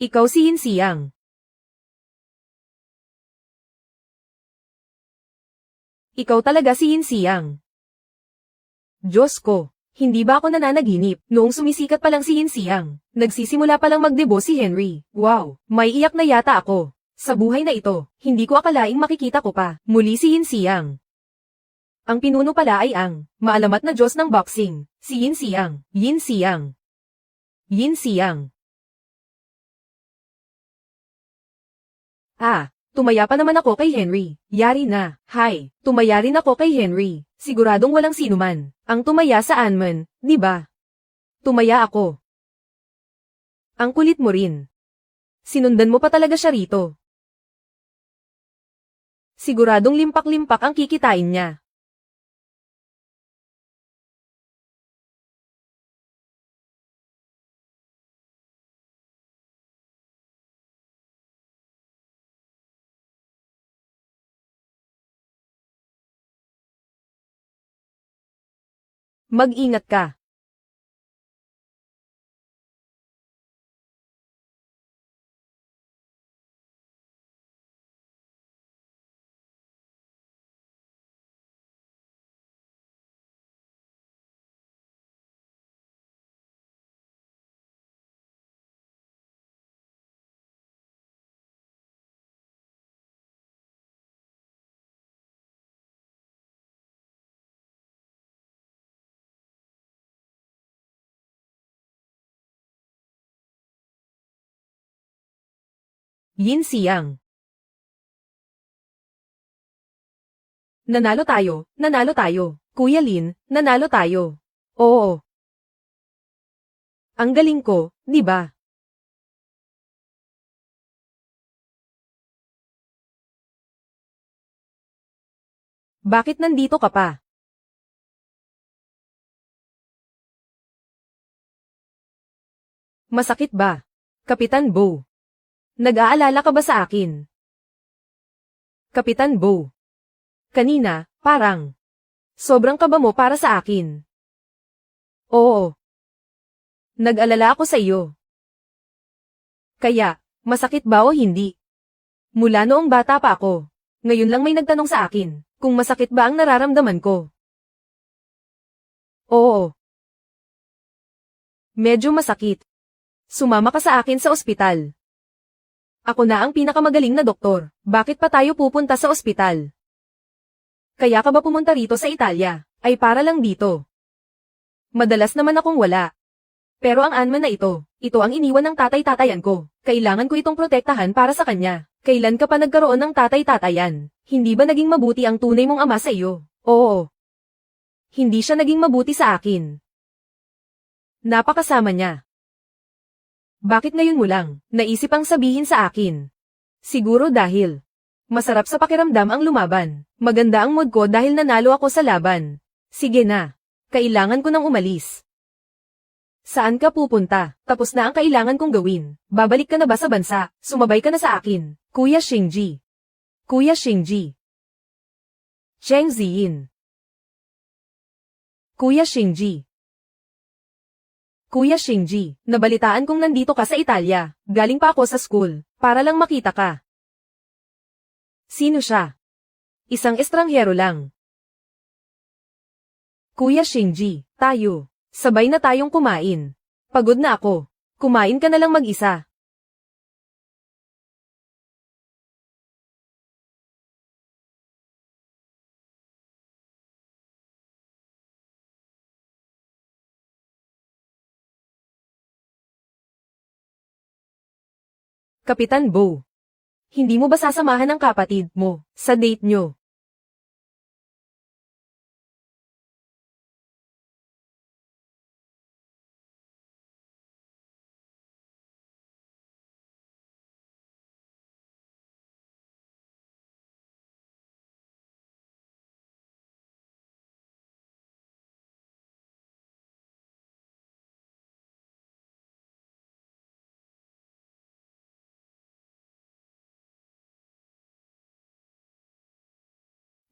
Ikaw si Yin Xiang. Ikaw talaga si Yin Xiang. Diyos ko. Hindi ba ako nananaginip, noong sumisikat pa lang si Yin Xiang, nagsisimula pa lang magdebo si Henry. Wow, may iyak na yata ako. Sa buhay na ito, hindi ko akalaing makikita ko pa, muli si Yin Xiang. Ang pinuno pala ay ang, maalamat na Diyos ng boxing, si Yin Xiang. Yin Xiang. Yin Xiang. Tumaya pa naman ako kay Henry. Yari na. Hi, tumaya rin ako kay Henry. Siguradong walang sino man ang tumaya sa Anman, di ba? Tumaya ako. Ang kulit mo rin. Sinundan mo pa talaga siya rito. Siguradong limpak-limpak ang kikitain niya. Mag-ingat ka. Yin Xiang. Nanalo tayo, nanalo tayo. Kuya Lin, nanalo tayo. Oo. Ang galing ko, di ba? Bakit nandito ka pa? Masakit ba? Kapitan Bo. Nag-aalala ka ba sa akin? Kapitan Bo. Kanina, parang. Sobrang kaba mo para sa akin. Oo. Nag-alala ako sa iyo. Kaya, masakit ba o hindi? Mula noong bata pa ako. Ngayon lang may nagtanong sa akin, kung masakit ba ang nararamdaman ko. Oo. Medyo masakit. Sumama ka sa akin sa ospital. Ako na ang pinakamagaling na doktor. Bakit pa tayo pupunta sa ospital? Kaya ka ba pumunta rito sa Italia? Ay para lang dito. Madalas naman akong wala. Pero ang Anman na ito ang iniwan ng tatay-tatayan ko. Kailangan ko itong protektahan para sa kanya. Kailan ka pa nagkaroon ng tatay-tatayan? Hindi ba naging mabuti ang tunay mong ama sa iyo? Oo. Hindi siya naging mabuti sa akin. Napakasama niya. Bakit ngayon mo lang naisip ang sabihin sa akin? Siguro dahil masarap sa pakiramdam ang lumaban. Maganda ang mood ko dahil nanalo ako sa laban. Sige na. Kailangan ko nang umalis. Saan ka pupunta? Tapos na ang kailangan kong gawin. Babalik ka na ba sa bansa? Sumabay ka na sa akin. Kuya Shinji. Kuya Shinji. Cheng Ziyin. Kuya Shinji. Kuya Shinji, nabalitaan kong nandito ka sa Italia. Galing pa ako sa school, para lang makita ka. Sino siya? Isang estranghero lang. Kuya Shinji, tayo. Sabay na tayong kumain. Pagod na ako. Kumain ka na lang mag-isa. Kapitan Bo. Hindi mo ba sasamahan ang kapatid mo sa date nyo?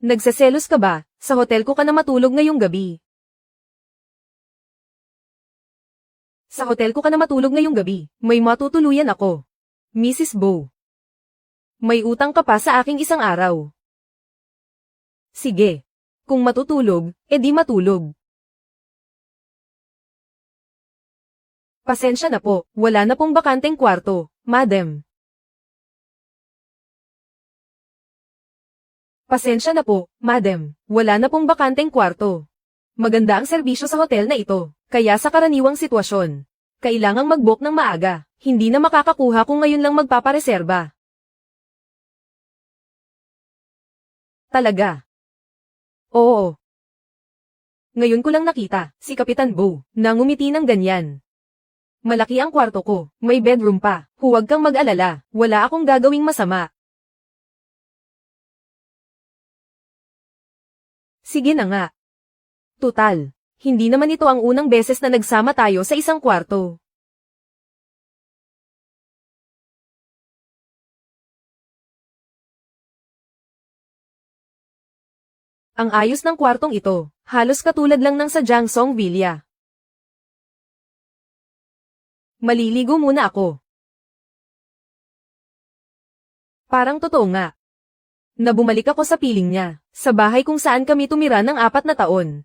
Nagseselos ka ba? Sa hotel ko ka na matulog ngayong gabi. Sa hotel ko ka na matulog ngayong gabi. May matutuluyan ako. Mrs. Bo. May utang ka pa sa aking isang araw. Sige. Kung matutulog, edi matulog. Pasensya na po, wala na pong bakanteng kwarto, madam. Pasensya na po, madam, wala na pong bakanteng kwarto. Maganda ang serbisyo sa hotel na ito, kaya sa karaniwang sitwasyon, kailangang mag-book ng maaga, hindi na makakakuha kung ngayon lang magpapareserba. Talaga? Oo. Ngayon ko lang nakita, si Kapitan Bo, na ngumiti ng ganyan. Malaki ang kwarto ko, may bedroom pa, huwag kang mag-alala, wala akong gagawing masama. Sige na nga. Tutal, hindi naman ito ang unang beses na nagsama tayo sa isang kwarto. Ang ayos ng kwartong ito, halos katulad lang ng sa Jangsong Villa. Maliligo muna ako. Parang totoo nga. Na bumalik ako sa piling niya, sa bahay kung saan kami tumira ng 4 na taon.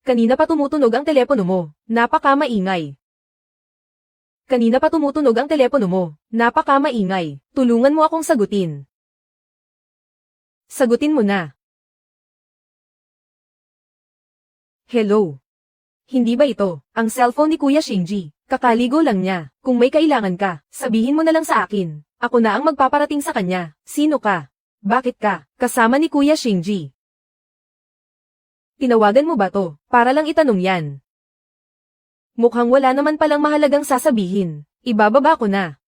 Kanina pa tumutunog ang telepono mo. Napaka-maingay. Kanina pa tumutunog ang telepono mo. Napaka-maingay. Tulungan mo akong sagutin. Sagutin mo na. Hello. Hindi ba ito ang cellphone ni Kuya Shinji? Kakaligo lang niya. Kung may kailangan ka, sabihin mo na lang sa akin. Ako na ang magpaparating sa kanya. Sino ka? Bakit ka kasama ni Kuya Shinji? Tinawagan mo ba to? Para lang itanong yan. Mukhang wala naman palang mahalagang sasabihin. Ibababa ko na.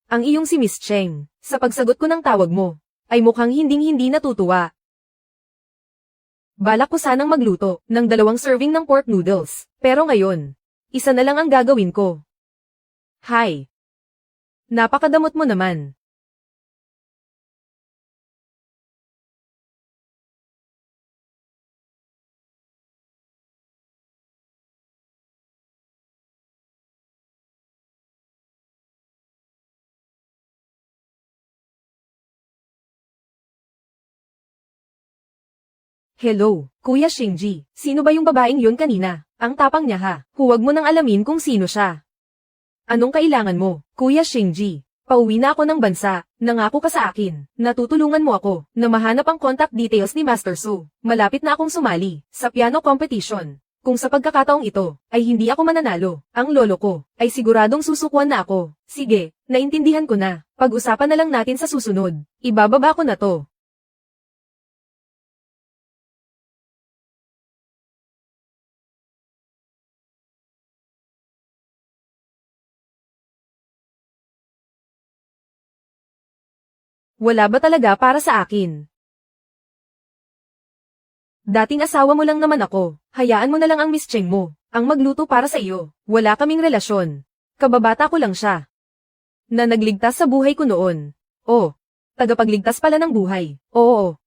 Ang iyong si Miss Cheng, sa pagsagot ko ng tawag mo, ay mukhang hinding-hindi natutuwa. Balak ko sanang magluto ng 2 serving ng pork noodles, pero ngayon, isa na lang ang gagawin ko. Hi. Napakadamot mo naman. Hello, Kuya Shinji. Sino ba yung babaeng yun kanina? Ang tapang niya ha. Huwag mo nang alamin kung sino siya. Anong kailangan mo, Kuya Shinji? Pauwi na ako ng bansa. Nangako ka sa akin. Natutulungan mo ako na mahanap ang contact details ni Master Su. Malapit na akong sumali sa piano competition. Kung sa pagkakataong ito ay hindi ako mananalo, ang lolo ko ay siguradong susukuan na ako. Sige, naintindihan ko na. Pag-usapan na lang natin sa susunod. Ibababa ko na to. Wala ba talaga para sa akin? Dating asawa mo lang naman ako. Hayaan mo na lang ang Miss Cheng mo ang magluto para sa iyo. Wala kaming relasyon. Kababata ko lang siya. Na nagligtas sa buhay ko noon. Oh, tagapagligtas pala ng buhay. Oo.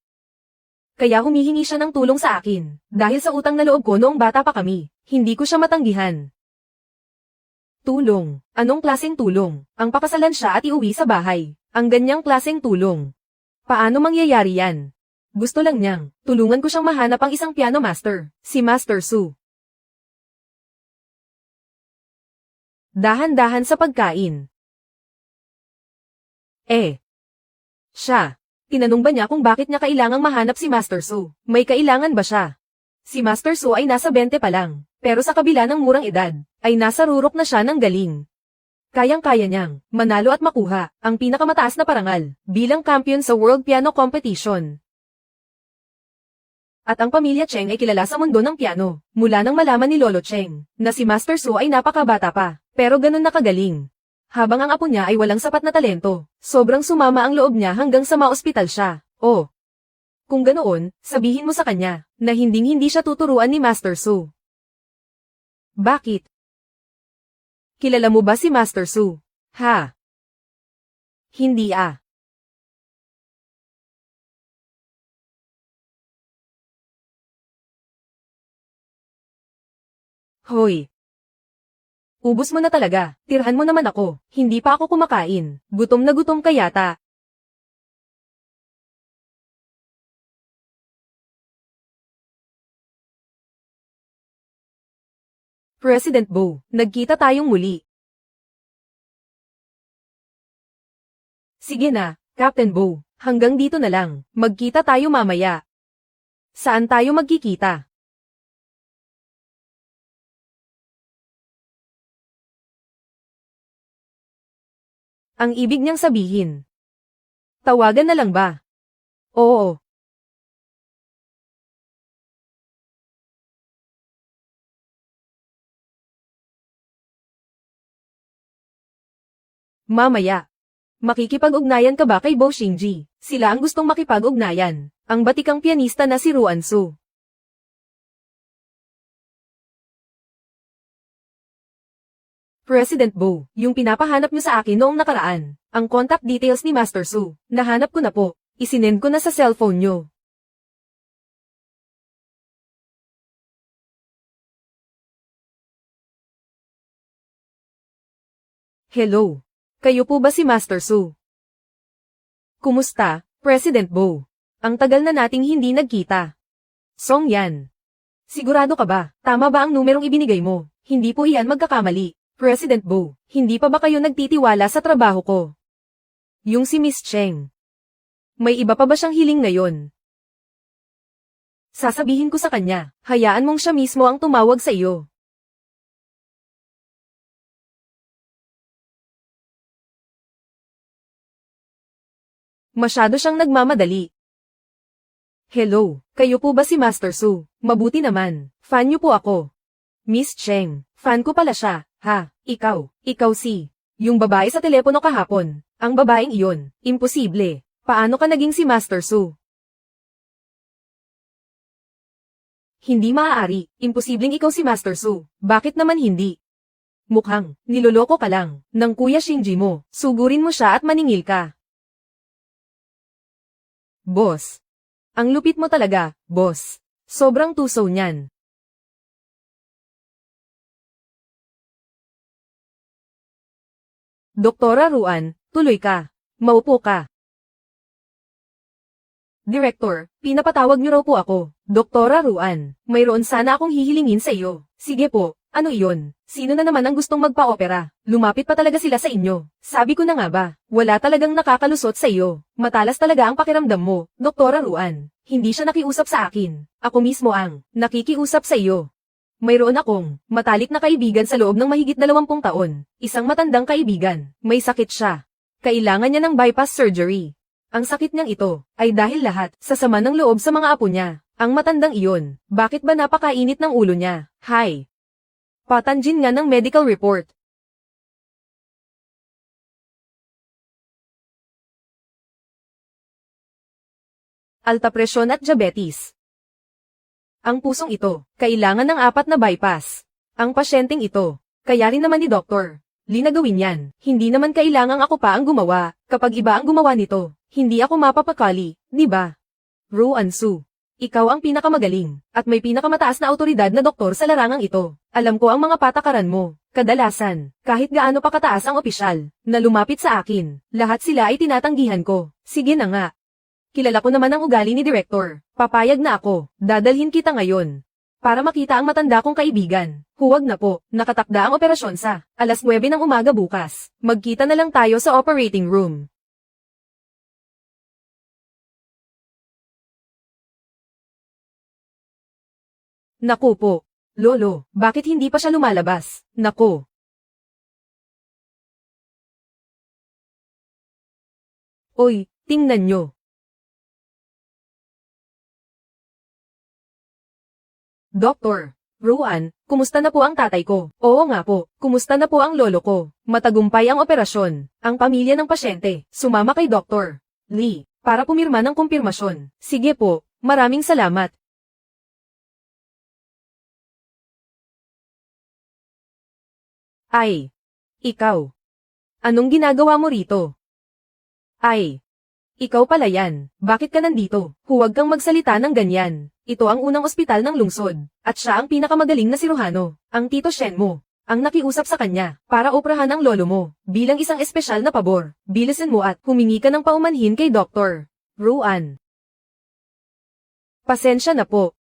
Kaya humihingi siya ng tulong sa akin. Dahil sa utang na loob ko noong bata pa kami, hindi ko siya matanggihan. Tulong. Anong klaseng tulong? Ang pakasalan siya at iuwi sa bahay. Ang ganyang klaseng tulong. Paano mangyayari yan? Gusto lang niyang tulungan ko siyang mahanap ang isang piano master, si Master Su. Dahan-dahan sa pagkain. Siya. Tinanong ba niya kung bakit niya kailangang mahanap si Master Su? May kailangan ba siya? Si Master Su ay nasa 20 pa lang, pero sa kabila ng murang edad, ay nasa rurok na siya ng galing. Kayang-kaya niyang manalo at makuha ang pinakamataas na parangal bilang kampiyon sa World Piano Competition. At ang pamilya Cheng ay kilala sa mundo ng piano, mula nang malaman ni Lolo Cheng na si Master Su ay napakabata pa, pero ganun na kagaling. Habang ang apo niya ay walang sapat na talento, sobrang sumama ang loob niya hanggang sa maospital siya. Oh, kung ganoon, sabihin mo sa kanya na hinding-hindi siya tuturuan ni Master Su. Bakit? Kilala mo ba si Master Su? Ha? Hindi ah. Hoy. Ubus mo na talaga. Tirhan mo naman ako. Hindi pa ako kumakain. Gutom na gutom ka yata. President Bo, nagkita tayong muli. Sige na, Captain Bo, hanggang dito na lang. Magkita tayo mamaya. Saan tayo magkikita? Ang ibig niyang sabihin. Tawagan na lang ba? Oo. Mamaya. Makikipag-ugnayan ka ba kay Bo Shinji? Sila ang gustong makipag-ugnayan. Ang batikang pianista na si Ruan Su. President Bo, yung pinapahanap niyo sa akin noong nakaraan. Ang contact details ni Master Su. Nahanap ko na po. Isinend ko na sa cellphone niyo. Hello. Kayo po ba si Master Su? Kumusta, President Bo? Ang tagal na nating hindi nagkita. Song Yan. Sigurado ka ba? Tama ba ang numerong ibinigay mo? Hindi po iyan magkakamali. President Bo, hindi pa ba kayo nagtitiwala sa trabaho ko? Yung si Miss Cheng. May iba pa ba siyang hiling ngayon? Sasabihin ko sa kanya, hayaan mong siya mismo ang tumawag sa iyo. Masyado siyang nagmamadali. Hello, kayo po ba si Master Su? Mabuti naman, fan niyo po ako. Miss Cheng, fan ko pala siya, ha, ikaw si, yung babae sa telepono kahapon, ang babaeng iyon, imposible, paano ka naging si Master Su? Hindi maaari, imposibleng ikaw si Master Su, bakit naman hindi? Mukhang, niloloko ka lang, ng Kuya Shinji mo, sugurin mo siya at maningil ka. Boss. Ang lupit mo talaga, boss. Sobrang tuso niyan. Doktora Ruan, tuloy ka. Maupo ka. Director, pinapatawag niyo raw po ako. Doktora Ruan, mayroon sana akong hihilingin sa iyo. Sige po, ano iyon? Sino na naman ang gustong magpa-opera? Lumapit pa talaga sila sa inyo. Sabi ko na nga ba, wala talagang nakakalusot sa iyo. Matalas talaga ang pakiramdam mo, Doktora Ruan. Hindi siya nakiusap sa akin. Ako mismo ang nakikiusap sa iyo. Mayroon akong matalik na kaibigan sa loob ng mahigit 20 taon. Isang matandang kaibigan. May sakit siya. Kailangan niya ng bypass surgery. Ang sakit niyang ito ay dahil lahat sa sama ng loob sa mga apo niya. Ang matandang iyon, bakit ba napakainit ng ulo niya? Hay! Patanjin nga ng medical report. Alta presyon at diabetes. Ang pusong ito, kailangan ng 4 na bypass. Ang pasyenteng ito, kaya rin naman ni Dr. Lee na gawin yan. Hindi naman kailangang ako pa ang gumawa. Kapag iba ang gumawa nito, hindi ako mapapakali, di ba? Ruan Su. Ikaw ang pinakamagaling, at may pinakamataas na autoridad na doktor sa larangang ito. Alam ko ang mga patakaran mo. Kadalasan, kahit gaano pa kataas ang opisyal, na lumapit sa akin, lahat sila ay tinatanggihan ko. Sige na nga. Kilala ko naman ang ugali ni Director. Papayag na ako, dadalhin kita ngayon. Para makita ang matanda kong kaibigan. Huwag na po, nakatakda ang operasyon sa 9:00 ng umaga bukas. Magkita na lang tayo sa operating room. Naku po. Lolo, bakit hindi pa siya lumalabas? Naku. Oy, tingnan nyo. Doktor. Ruan, kumusta na po ang tatay ko? Oo nga po, kumusta na po ang lolo ko? Matagumpay ang operasyon. Ang pamilya ng pasyente, sumama kay Dr. Lee, para pumirma ng kumpirmasyon. Sige po, maraming salamat. Ay. Ikaw. Anong ginagawa mo rito? Ay. Ikaw pala yan. Bakit ka nandito? Huwag kang magsalita ng ganyan. Ito ang unang ospital ng lungsod. At siya ang pinakamagaling na siruhano. Ang Tito Shen mo. Ang nakiusap sa kanya. Para oprahan ang lolo mo. Bilang isang espesyal na pabor. Bilisan mo at humingi ka ng paumanhin kay Dr. Ruan. Pasensya na po.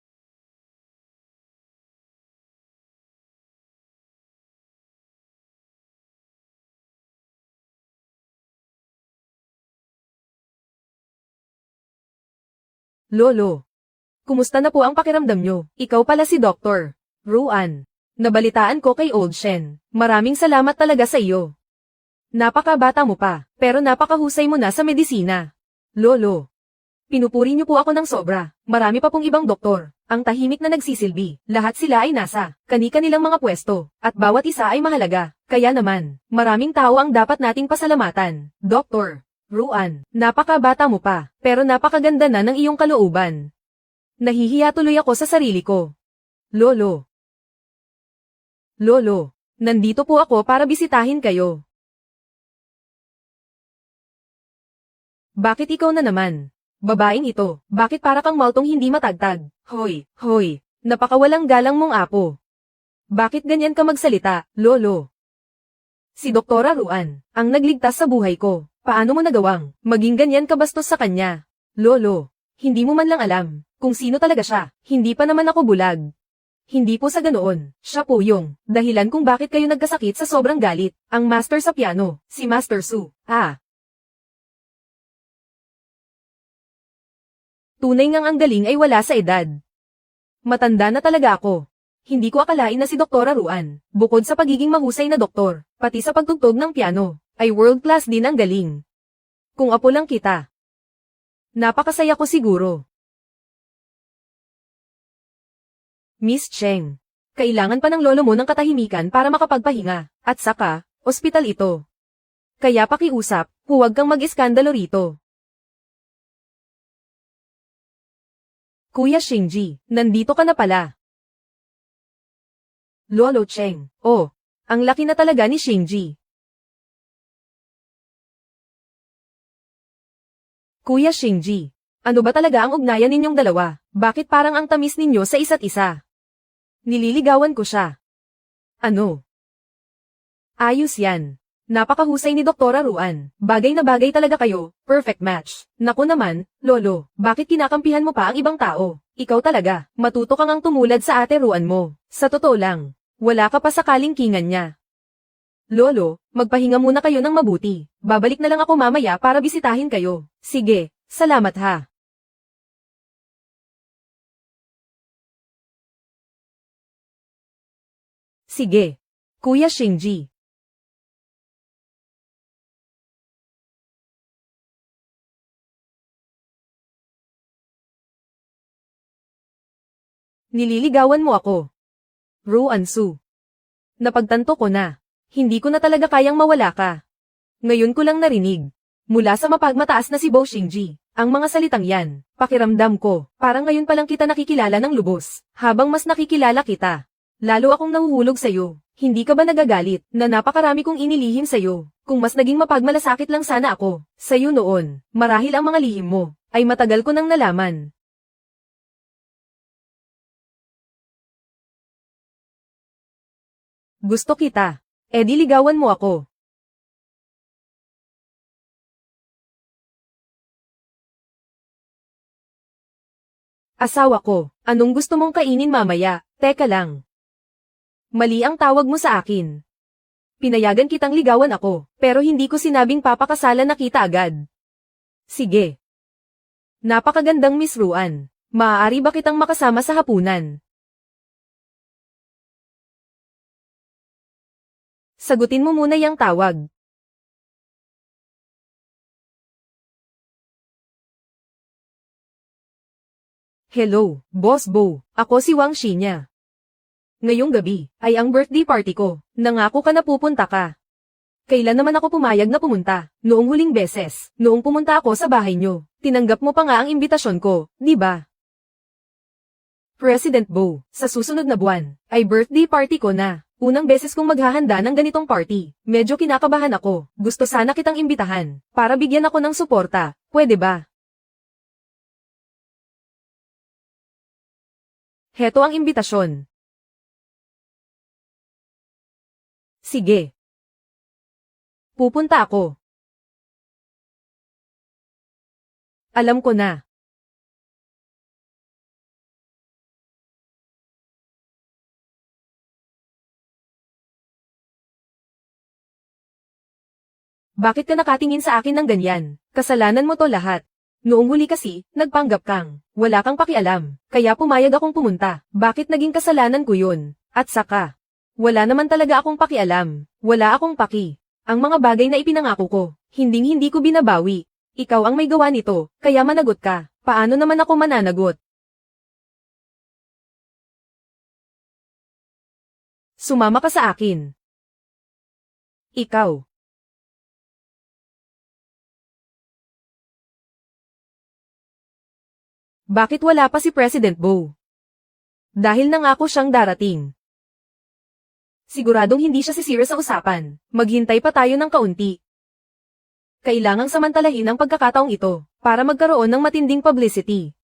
Lolo. Kumusta na po ang pakiramdam nyo? Ikaw pala si Dr. Ruan. Nabalitaan ko kay Old Shen. Maraming salamat talaga sa iyo. Napakabata mo pa, pero napakahusay mo na sa medisina. Lolo. Pinupuri niyo po ako ng sobra. Marami pa pong ibang doktor. Ang tahimik na nagsisilbi. Lahat sila ay nasa kani-kanilang mga pwesto. At bawat isa ay mahalaga. Kaya naman, maraming tao ang dapat nating pasalamatan. Dr. Ruan, napakabata mo pa, pero napakaganda na ng iyong kalooban. Nahihiya tuloy ako sa sarili ko. Lolo. Lolo, nandito po ako para bisitahin kayo. Bakit ikaw na naman? Babaeng ito, bakit para kang maltong hindi matagtag? Hoy, hoy, napakawalang galang mong apo. Bakit ganyan ka magsalita, Lolo? Si Doktora Ruan, ang nagligtas sa buhay ko. Paano mo nagawang maging ganyan kabastos sa kanya? Lolo. Hindi mo man lang alam kung sino talaga siya. Hindi pa naman ako bulag. Hindi po sa ganoon. Siya po yung dahilan kung bakit kayo nagkasakit sa sobrang galit. Ang master sa piano, si Master Su. Tunay ngang ang galing ay wala sa edad. Matanda na talaga ako. Hindi ko akalain na si Dr. Ruan, bukod sa pagiging mahusay na doktor, pati sa pagtugtog ng piano, ay world class din ang galing. Kung apo lang kita. Napakasaya ko siguro. Miss Cheng, kailangan pa ng lolo mo ng katahimikan para makapagpahinga, at saka, ospital ito. Kaya pakiusap, huwag kang mag-iskandalo rito. Kuya Shinji, nandito ka na pala. Lolo Cheng, oh, ang laki na talaga ni Shinji. Kuya Shinji, ano ba talaga ang ugnayan ninyong dalawa? Bakit parang ang tamis ninyo sa isa't isa? Nililigawan ko siya. Ano? Ayos yan. Napakahusay ni Dr. Ruan. Bagay na bagay talaga kayo. Perfect match. Naku naman, Lolo, bakit kinakampihan mo pa ang ibang tao? Ikaw talaga, matuto kang ang tumulad sa ate Ruan mo. Sa totoo lang, wala ka pa sa kalingkingan niya. Lolo, magpahinga muna kayo ng mabuti. Babalik na lang ako mamaya para bisitahin kayo. Sige, salamat ha. Sige. Kuya Shinji. Nililigawan mo ako. Ruan Su. Napagtanto ko na. Hindi ko na talaga kayang mawala ka. Ngayon ko lang narinig. Mula sa mapagmataas na si Bo Shinji. Ang mga salitang yan, pakiramdam ko, parang ngayon pa lang kita nakikilala ng lubos. Habang mas nakikilala kita. Lalo akong nahuhulog sa'yo. Hindi ka ba nagagalit na napakarami kong inilihim sa'yo? Kung mas naging mapagmalasakit lang sana ako sa'yo noon, marahil ang mga lihim mo ay matagal ko nang nalaman. Gusto kita. Di ligawan mo ako. Asawa ko, anong gusto mong kainin mamaya? Teka lang. Mali ang tawag mo sa akin. Pinayagan kitang ligawan ako, pero hindi ko sinabing papakasalan na kita agad. Sige. Napakagandang Miss Ruan. Maaari ba kitang makasama sa hapunan? Sagutin mo muna yung tawag. Hello, Boss Bo. Ako si Wang Shinya. Ngayong gabi, ay ang birthday party ko. Nangako ka na pupunta ka. Kailan naman ako pumayag na pumunta? Noong huling beses, noong pumunta ako sa bahay nyo. Tinanggap mo pa nga ang imbitasyon ko, di ba? President Bo, sa susunod na buwan, ay birthday party ko na. Unang beses kong maghahanda ng ganitong party. Medyo kinakabahan ako. Gusto sana kitang imbitahan, para bigyan ako ng suporta. Pwede ba? Heto ang imbitasyon. Sige. Pupunta ako. Alam ko na. Bakit ka nakatingin sa akin ng ganyan? Kasalanan mo to lahat. Noong huli kasi, nagpanggap kang, wala kang pakialam, kaya pumayag akong pumunta. Bakit naging kasalanan ko yun? At saka, wala naman talaga akong pakialam, wala akong paki. Ang mga bagay na ipinangako ko, hindi ko binabawi. Ikaw ang may gawa nito, kaya managot ka. Paano naman ako mananagot? Sumama ka sa akin. Ikaw. Bakit wala pa si President Bo? Dahil nangako siyang darating. Siguradong hindi siya sisira sa usapan. Maghintay pa tayo ng kaunti. Kailangang samantalahin ang pagkakataong ito, para magkaroon ng matinding publicity.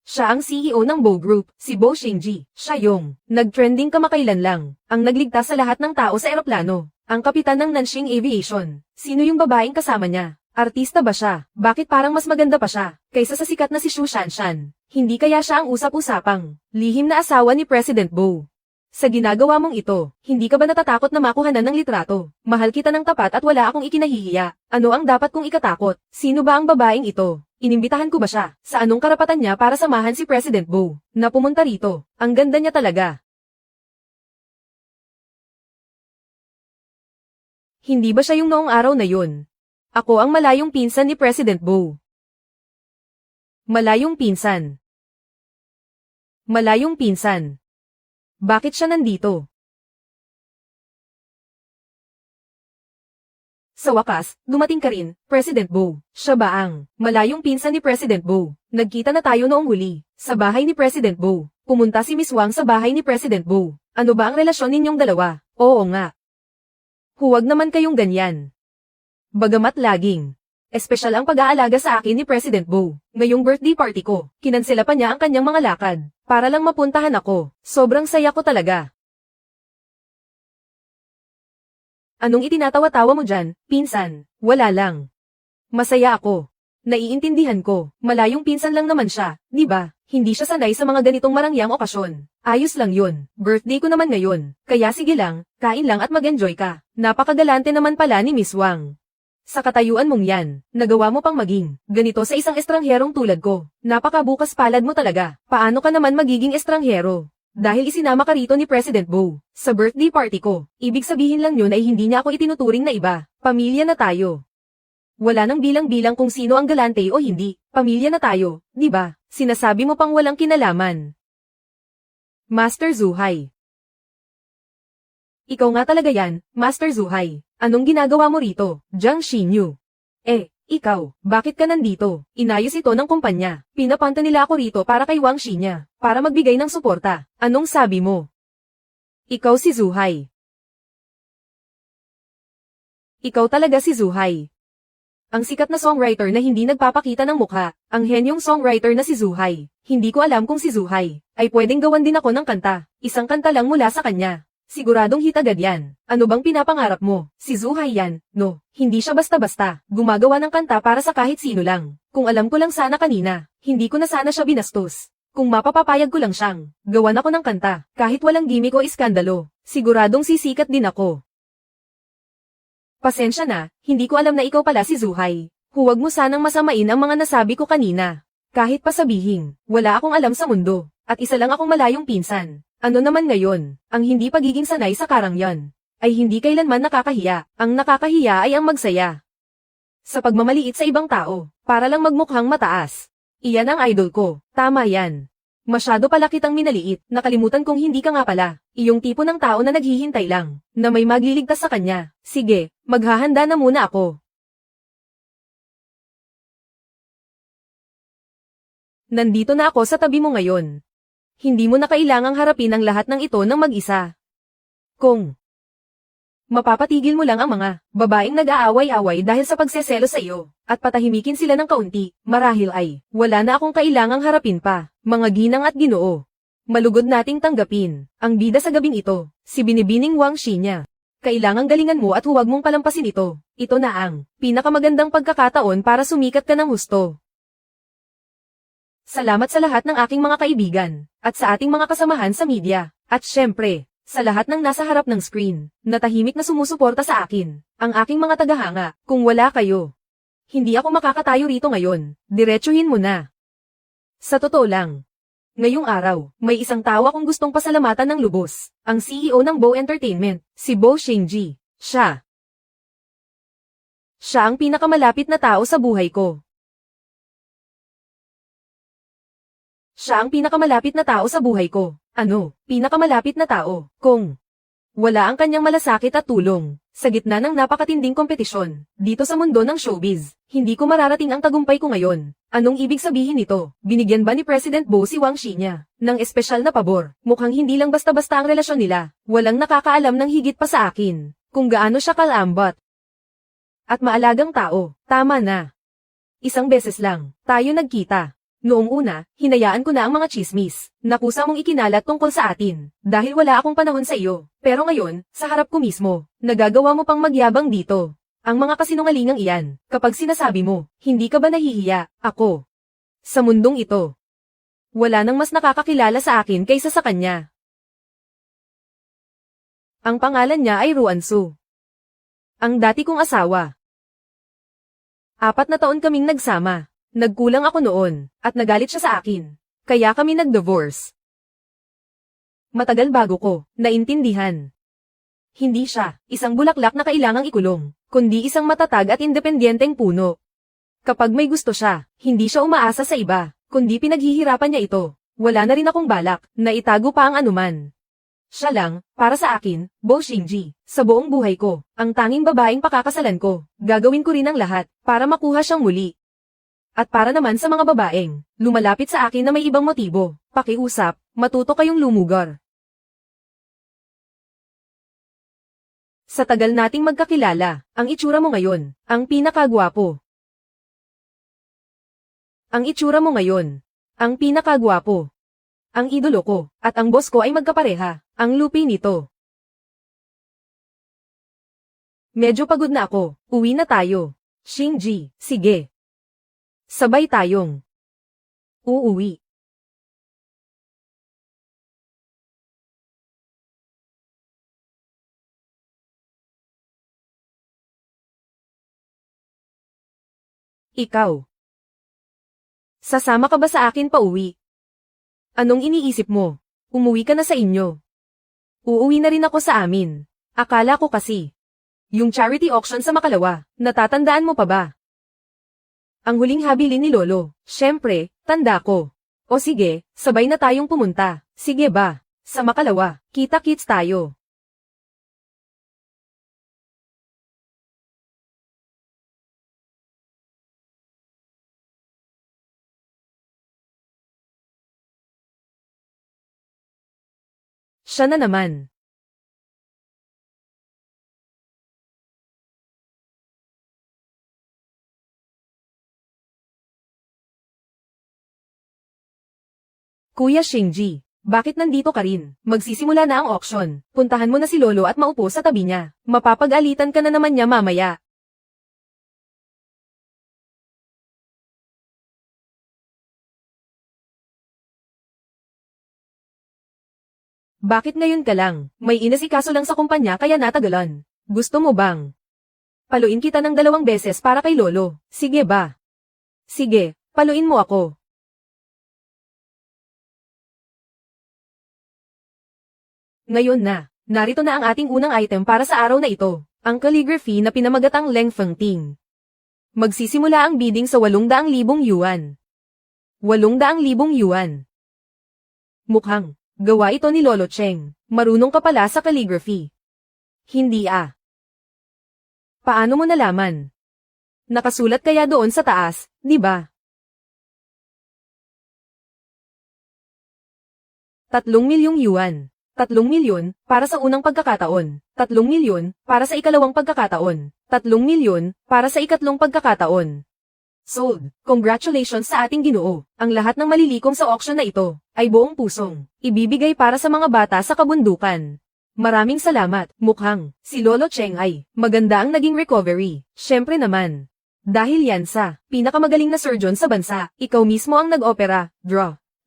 Siya ang CEO ng Bo Group, si Bo Shinji. Siya yung nag-trending kamakailan lang, ang nagligtas sa lahat ng tao sa eroplano, ang kapitan ng Nanxing Aviation. Sino yung babaeng kasama niya? Artista ba siya? Bakit parang mas maganda pa siya kaysa sa sikat na si Xu Shanshan? Hindi kaya siya ang usap-usapang lihim na asawa ni President Bo? Sa ginagawa mong ito, hindi ka ba natatakot na makuhanan ng litrato? Mahal kita ng tapat at wala akong ikinahihiya. Ano ang dapat kong ikatakot? Sino ba ang babaeng ito? Inimbitahan ko ba siya? Sa anong karapatan niya para samahan si President Bo na pumunta rito? Ang ganda niya talaga. Hindi ba siya yung noong araw na yun? Ako ang malayong pinsan ni President Bo. Malayong pinsan. Malayong pinsan. Bakit siya nandito? Sa wakas, dumating ka rin, President Bo. Siya ba ang malayong pinsan ni President Bo? Nagkita na tayo noong huli, sa bahay ni President Bo. Pumunta si Miss Wang sa bahay ni President Bo. Ano ba ang relasyon ninyong dalawa? Oo nga. Huwag naman kayong ganyan. Bagamat laging espesyal ang pag-aalaga sa akin ni President Bo. Ngayong birthday party ko, kinansela pa niya ang kanyang mga lakad, para lang mapuntahan ako. Sobrang saya ko talaga. Anong itinatawa-tawa mo dyan, pinsan? Wala lang. Masaya ako. Naiintindihan ko, malayong pinsan lang naman siya, di ba? Hindi siya sanay sa mga ganitong marangyang okasyon. Ayos lang yun, birthday ko naman ngayon, kaya sige lang, kain lang at mag-enjoy ka. Napakagalante naman pala ni Miss Wang. Sa katayuan mong yan, nagawa mo pang maging ganito sa isang estrangherong tulad ko. Napakabukas palad mo talaga. Paano ka naman magiging estranghero? Dahil isinama ka rito ni President Bo sa birthday party ko. Ibig sabihin lang yun ay hindi niya ako itinuturing na iba. Pamilya na tayo. Wala nang bilang-bilang kung sino ang galante o hindi. Pamilya na tayo, di ba? Sinasabi mo pang walang kinalaman. Master Zuhai. Ikaw nga talaga yan, Master Zuhai. Anong ginagawa mo rito, Jiang Xinyu? Ikaw, bakit ka nandito? Inayos ito ng kumpanya. Pinapanta nila ako rito para kay Wang Xinya, para magbigay ng suporta. Anong sabi mo? Ikaw si Zuhai. Ikaw talaga si Zuhai. Ang sikat na songwriter na hindi nagpapakita ng mukha, ang henyong songwriter na si Zuhai. Hindi ko alam kung si Zuhai ay pwedeng gawan din ako ng kanta. Isang kanta lang mula sa kanya. Siguradong hit agad yan. Ano bang pinapangarap mo? Si Zuhai yan. No, hindi siya basta-basta. Gumagawa ng kanta para sa kahit sino lang. Kung alam ko lang sana kanina, hindi ko na sana siya binastos. Kung mapapapayag ko lang siyang gawan ako ng kanta, kahit walang gimmick o iskandalo, siguradong sisikat din ako. Pasensya na, hindi ko alam na ikaw pala si Zuhai. Huwag mo sanang masamain ang mga nasabi ko kanina. Kahit pa sabihin, wala akong alam sa mundo, at isa lang akong malayong pinsan. Ano naman ngayon, ang hindi pagiging sanay sa karangyan, ay hindi kailanman nakakahiya. Ang nakakahiya ay ang magsaya sa pagmamaliit sa ibang tao, para lang magmukhang mataas. Iyan ang idol ko, tama yan. Masyado pala kitang minaliit, nakalimutan kong hindi ka nga pala, iyong tipo ng tao na naghihintay lang, na may magliligtas sa kanya. Sige, maghahanda na muna ako. Nandito na ako sa tabi mo ngayon. Hindi mo na kailangang harapin ang lahat ng ito ng mag-isa. Kung mapapatigil mo lang ang mga babaeng nag-aaway-away dahil sa pagseselo sa iyo, at patahimikin sila ng kaunti, marahil ay wala na akong kailangang harapin pa, mga ginang at ginoo. Malugod nating tanggapin ang bida sa gabing ito, si Binibining Wang Xinya. Kailangang galingan mo at huwag mong palampasin ito. Ito na ang pinakamagandang pagkakataon para sumikat ka ng husto. Salamat sa lahat ng aking mga kaibigan, at sa ating mga kasamahan sa media, at syempre, sa lahat ng nasa harap ng screen, na tahimik na sumusuporta sa akin, ang aking mga tagahanga. Kung wala kayo, hindi ako makakatayo rito ngayon. Diretsuhin mo na. Sa totoo lang, ngayong araw, may isang tao akong gustong pasalamatan ng lubos, ang CEO ng Bo Entertainment, si Bo Xingji. Siya ang pinakamalapit na tao sa buhay ko. Siya ang pinakamalapit na tao sa buhay ko. Ano, pinakamalapit na tao? Kung wala ang kanyang malasakit at tulong, sa gitna ng napakatinding kompetisyon, dito sa mundo ng showbiz, hindi ko mararating ang tagumpay ko ngayon. Anong ibig sabihin nito? Binigyan ba ni President Bo si Wang Xinya ng espesyal na pabor? Mukhang hindi lang basta-basta ang relasyon nila. Walang nakakaalam ng higit pa sa akin kung gaano siya kalambot at maalagang tao. Tama na. Isang beses lang tayo nagkita. Noong una, hinayaan ko na ang mga chismis na kusa mong ikinalat tungkol sa atin, dahil wala akong panahon sa iyo. Pero ngayon, sa harap ko mismo, nagagawa mo pang magyabang dito. Ang mga kasinungalingang iyan, kapag sinasabi mo, hindi ka ba nahihiya, ako? Sa mundong ito, wala nang mas nakakakilala sa akin kaysa sa kanya. Ang pangalan niya ay Ruansu. Ang dati kong asawa. 4 na taon kaming nagsama. Nagkulang ako noon, at nagalit siya sa akin. Kaya kami nag-divorce. Matagal bago ko, naintindihan. Hindi siya, isang bulaklak na kailangang ikulong, kundi isang matatag at independenteng puno. Kapag may gusto siya, hindi siya umaasa sa iba, kundi pinaghihirapan niya ito. Wala na rin akong balak, na itago pa ang anuman. Siya lang, para sa akin, Bo Shinji, sa buong buhay ko, ang tanging babaeng pakakasalan ko, gagawin ko rin ang lahat, para makuha siyang muli. At para naman sa mga babaeng, lumalapit sa akin na may ibang motibo, pakiusap, matuto kayong lumugor. Sa tagal nating magkakilala, ang itsura mo ngayon, ang pinakagwapo. Ang itsura mo ngayon, ang pinakagwapo. Ang idolo ko, at ang boss ko ay magkapareha, ang lupi nito. Medyo pagod na ako, uwi na tayo. Shinji, sige. Sabay tayong uuwi. Ikaw. Sasama ka ba sa akin pauwi? Anong iniisip mo? Umuwi ka na sa inyo. Uuwi na rin ako sa amin. Akala ko kasi. Yung charity auction sa Makalawa, natatandaan mo pa ba? Ang huling habilin ni Lolo, syempre, tanda ko. O sige, sabay na tayong pumunta. Sige ba? Sa Makalawa, kita-kits tayo. Siya na naman. Kuya Shinji, bakit nandito ka rin? Magsisimula na ang auction. Puntahan mo na si Lolo at maupo sa tabi niya. Mapapag-alitan ka na naman niya mamaya. Bakit ngayon ka lang? May inasikaso lang sa kumpanya kaya natagalan. Gusto mo bang paluin kita ng 2 beses para kay Lolo? Sige ba? Sige, paluin mo ako. Ngayon na, narito na ang ating unang item para sa araw na ito, ang calligraphy na pinamagatang Leng Fengting. Magsisimula ang bidding sa 800,000 yuan. 800,000 yuan. Mukhang, gawa ito ni Lolo Cheng. Marunong ka pala sa calligraphy. Hindi ah. Paano mo nalaman? Nakasulat kaya doon sa taas, di ba? 3 milyong yuan. 3 milyon, para sa unang pagkakataon. 3 milyon, para sa ikalawang pagkakataon. 3 milyon, para sa ikatlong pagkakataon. Sold. Congratulations sa ating Ginoo. Ang lahat ng malilikom sa auction na ito, ay buong pusong, ibibigay para sa mga bata sa kabundukan. Maraming salamat. Mukhang, si Lolo Cheng ay, maganda ang naging recovery. Syempre naman. Dahil yan sa, pinakamagaling na surgeon sa bansa, ikaw mismo ang nag-opera,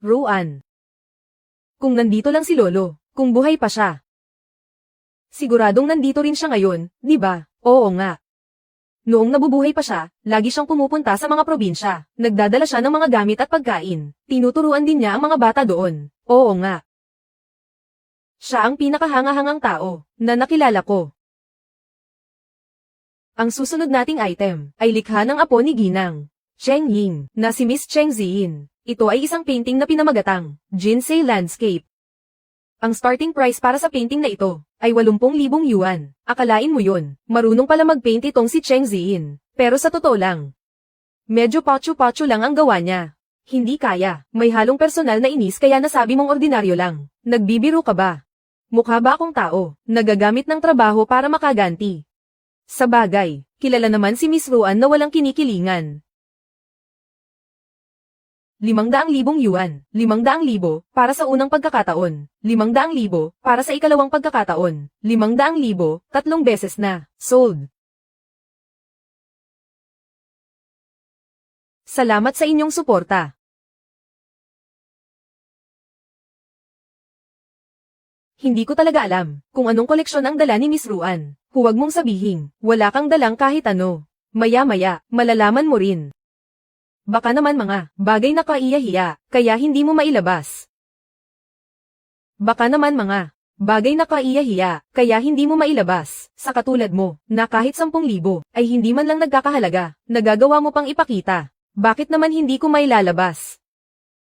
Ruan. Kung nandito lang si Lolo, kung buhay pa siya. Siguradong nandito rin siya ngayon, di ba? Oo nga. Noong nabubuhay pa siya, lagi siyang pumupunta sa mga probinsya. Nagdadala siya ng mga gamit at pagkain. Tinuturuan din niya ang mga bata doon. Oo nga. Siya ang pinakahanga-hangang tao na nakilala ko. Ang susunod nating item ay likha ng apo ni Ginang, Cheng Ying, na si Miss Cheng Ziyin. Ito ay isang painting na pinamagatang Jinsei Landscape. Ang starting price para sa painting na ito ay 80,000 yuan. Akalain mo yun, marunong pala mag-paint itong si Cheng Ziyin. Pero sa totoo lang, medyo pachu-pachu lang ang gawa niya. Hindi kaya, may halong personal na inis kaya nasabi mong ordinaryo lang. Nagbibiro ka ba? Mukha ba akong tao, nagagamit ng trabaho para makaganti? Sa bagay, kilala naman si Miss Ruan na walang kinikilingan. 500,000 yuan, 500,000 para sa unang pagkakataon, 500,000 para sa ikalawang pagkakataon, 500,000, 3 beses na, sold. Salamat sa inyong suporta. Hindi ko talaga alam kung anong koleksyon ang dala ni Miss Ruan. Huwag mong sabihin, wala kang dalang kahit ano. Maya-maya, malalaman mo rin. Baka naman mga bagay na kaiyahiya, kaya hindi mo mailabas. Baka naman mga bagay na kaiyahiya, kaya hindi mo mailabas. Sa katulad mo, na kahit 10,000 ay hindi man lang nagkakahalaga, nagagawa mo pang ipakita. Bakit naman hindi ko mailalabas?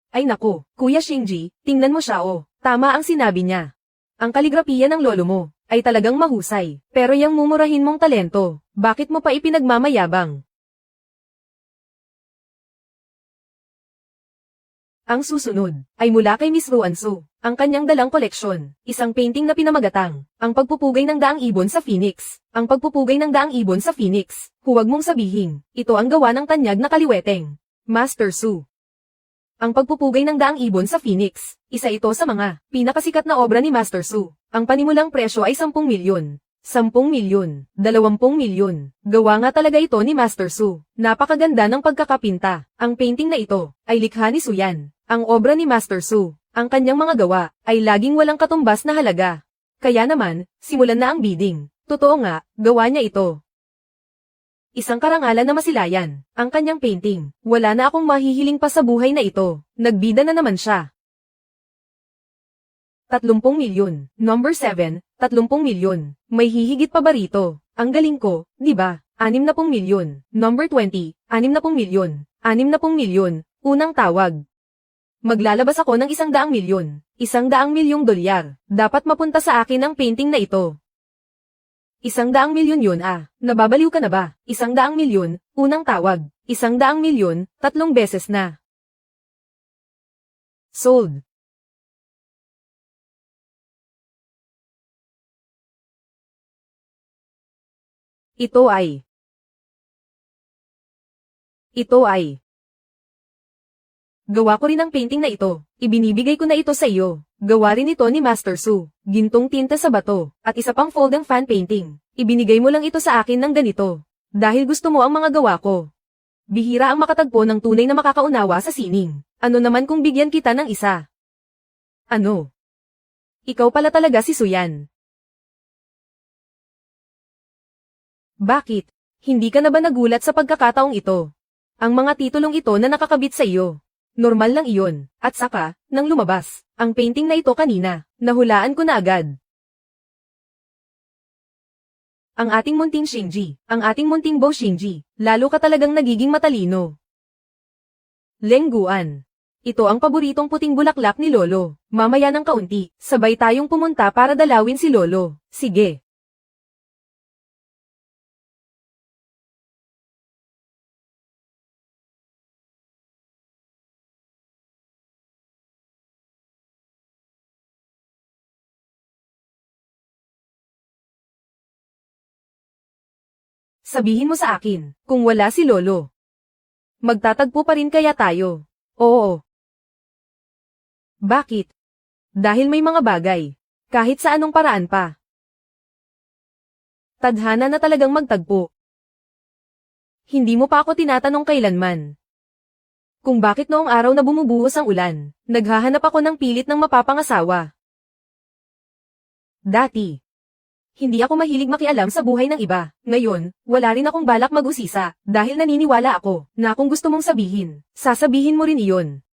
Ay nako, Kuya Shinji, tingnan mo siya oh. Tama ang sinabi niya. Ang kaligrapiya ng lolo mo ay talagang mahusay, pero yang mumurahin mong talento, bakit mo pa ipinagmamayabang? Ang susunod ay mula kay Miss Ruan Su, ang kanyang dalang koleksyon, isang painting na pinamagatang, ang pagpupugay ng daang ibon sa Phoenix. Ang pagpupugay ng daang ibon sa Phoenix, huwag mong sabihin, ito ang gawa ng tanyag na kaliweteng. Master Su. Ang pagpupugay ng daang ibon sa Phoenix, isa ito sa mga pinakasikat na obra ni Master Su. Ang panimulang presyo ay 10 milyon. 10 milyon, 20 milyon. Gawa nga talaga ito ni Master Su. Napakaganda ng pagkakapinta. Ang painting na ito ay likha ni Su Yan. Ang obra ni Master Su, ang kanyang mga gawa ay laging walang katumbas na halaga. Kaya naman, simulan na ang bidding. Totoo nga, gawa niya ito. Isang karangalan na masilayan, ang kanyang painting. Wala na akong mahihiling pa sa buhay na ito. Nagbida na naman siya. 30 milyon. Number 7, 30 milyon. May hihigit pa ba rito? Ang galing ko, di ba? 60 milyon. Number 20, 60 milyon. 60 milyon. Unang tawag. Maglalabas ako ng 100 milyon. 100 milyong dolyar. Dapat mapunta sa akin ang painting na ito. 100 milyon yun ah. Nababaliw ka na ba? 100 milyon. Unang tawag. 100 milyon. 3 beses na. Sold. Ito ay. Gawa ko rin ang painting na ito. Ibinibigay ko na ito sa iyo. Gawa rin ito ni Master Su. Gintong tinta sa bato. At isa pang folding fan painting. Ibinigay mo lang ito sa akin ng ganito. Dahil gusto mo ang mga gawa ko. Bihira ang makatagpo ng tunay na makakaunawa sa sining. Ano naman kung bigyan kita ng isa? Ano? Ikaw pala talaga si Su Yan. Bakit? Hindi ka na ba nagulat sa pagkakataong ito? Ang mga titulong ito na nakakabit sa iyo. Normal lang iyon. At saka, nang lumabas, ang painting na ito kanina, nahulaan ko na agad. Ang ating munting Shinji, ang ating munting Bo Shinji, lalo ka talagang nagiging matalino. Lengguan. Ito ang paboritong puting bulaklak ni Lolo. Mamaya ng kaunti, sabay tayong pumunta para dalawin si Lolo. Sige. Sabihin mo sa akin, kung wala si Lolo. Magtatagpo pa rin kaya tayo? Oo. Bakit? Dahil may mga bagay. Kahit sa anong paraan pa. Tadhana na talagang magtagpo. Hindi mo pa ako tinatanong kailanman. Kung bakit noong araw na bumubuhos ang ulan, naghahanap ako ng pilit ng mapapangasawa. Dati. Hindi ako mahilig makialam sa buhay ng iba. Ngayon, wala rin akong balak mag-usisa, dahil naniniwala ako, na kung gusto mong sabihin, sasabihin mo rin iyon.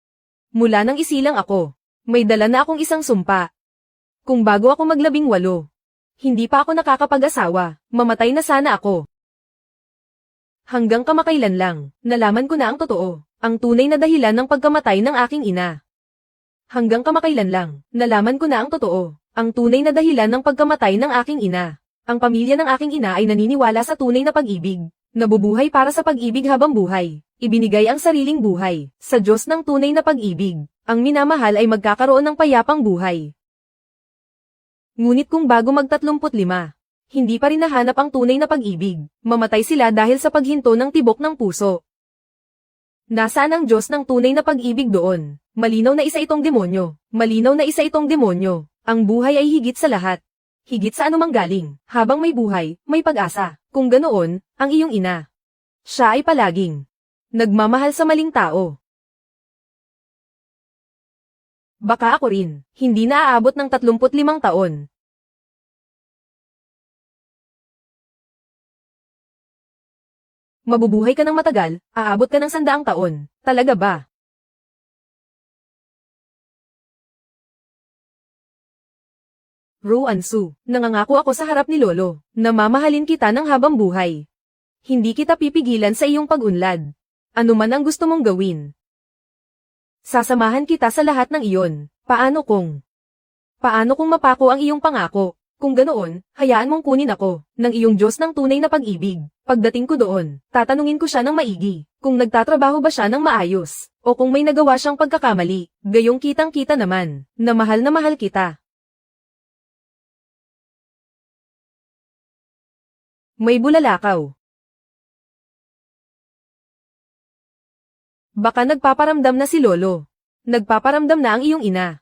Mula nang isilang ako, may dala na akong isang sumpa. Kung bago ako mag-18, hindi pa ako nakakapag-asawa, mamatay na sana ako. Hanggang kamakailan lang, nalaman ko na ang totoo, ang tunay na dahilan ng pagkamatay ng aking ina. Hanggang kamakailan lang, nalaman ko na ang totoo. Ang tunay na dahilan ng pagkamatay ng aking ina. Ang pamilya ng aking ina ay naniniwala sa tunay na pag-ibig. Nabubuhay para sa pag-ibig habang buhay. Ibinigay ang sariling buhay sa Diyos ng tunay na pag-ibig. Ang minamahal ay magkakaroon ng payapang buhay. Ngunit kung bago mag-35, hindi pa rin nahanap ang tunay na pag-ibig. Mamatay sila dahil sa paghinto ng tibok ng puso. Nasaan ang Diyos ng tunay na pag-ibig doon? Malinaw na isa itong demonyo. Malinaw na isa itong demonyo. Ang buhay ay higit sa lahat. Higit sa anumang galing. Habang may buhay, may pag-asa. Kung ganoon, ang iyong ina. Siya ay palaging Nagmamahal sa maling tao. Baka ako rin, hindi na aabot ng 35 taon. Mabubuhay ka ng matagal, aabot ka ng 100 taon. Talaga ba? Ruan Su, nangangako ako sa harap ni Lolo, na mamahalin kita ng habang buhay. Hindi kita pipigilan sa iyong pag-unlad. Ano man ang gusto mong gawin. Sasamahan kita sa lahat ng iyon. Paano kung mapako ang iyong pangako? Kung ganoon, hayaan mong kunin ako, ng iyong Diyos ng tunay na pag-ibig. Pagdating ko doon, tatanungin ko siya ng maigi, kung nagtatrabaho ba siya ng maayos, o kung may nagawa siyang pagkakamali, gayong kitang-kita naman, na mahal kita. May bulalakaw. Baka nagpaparamdam na si Lolo. Nagpaparamdam na ang iyong ina.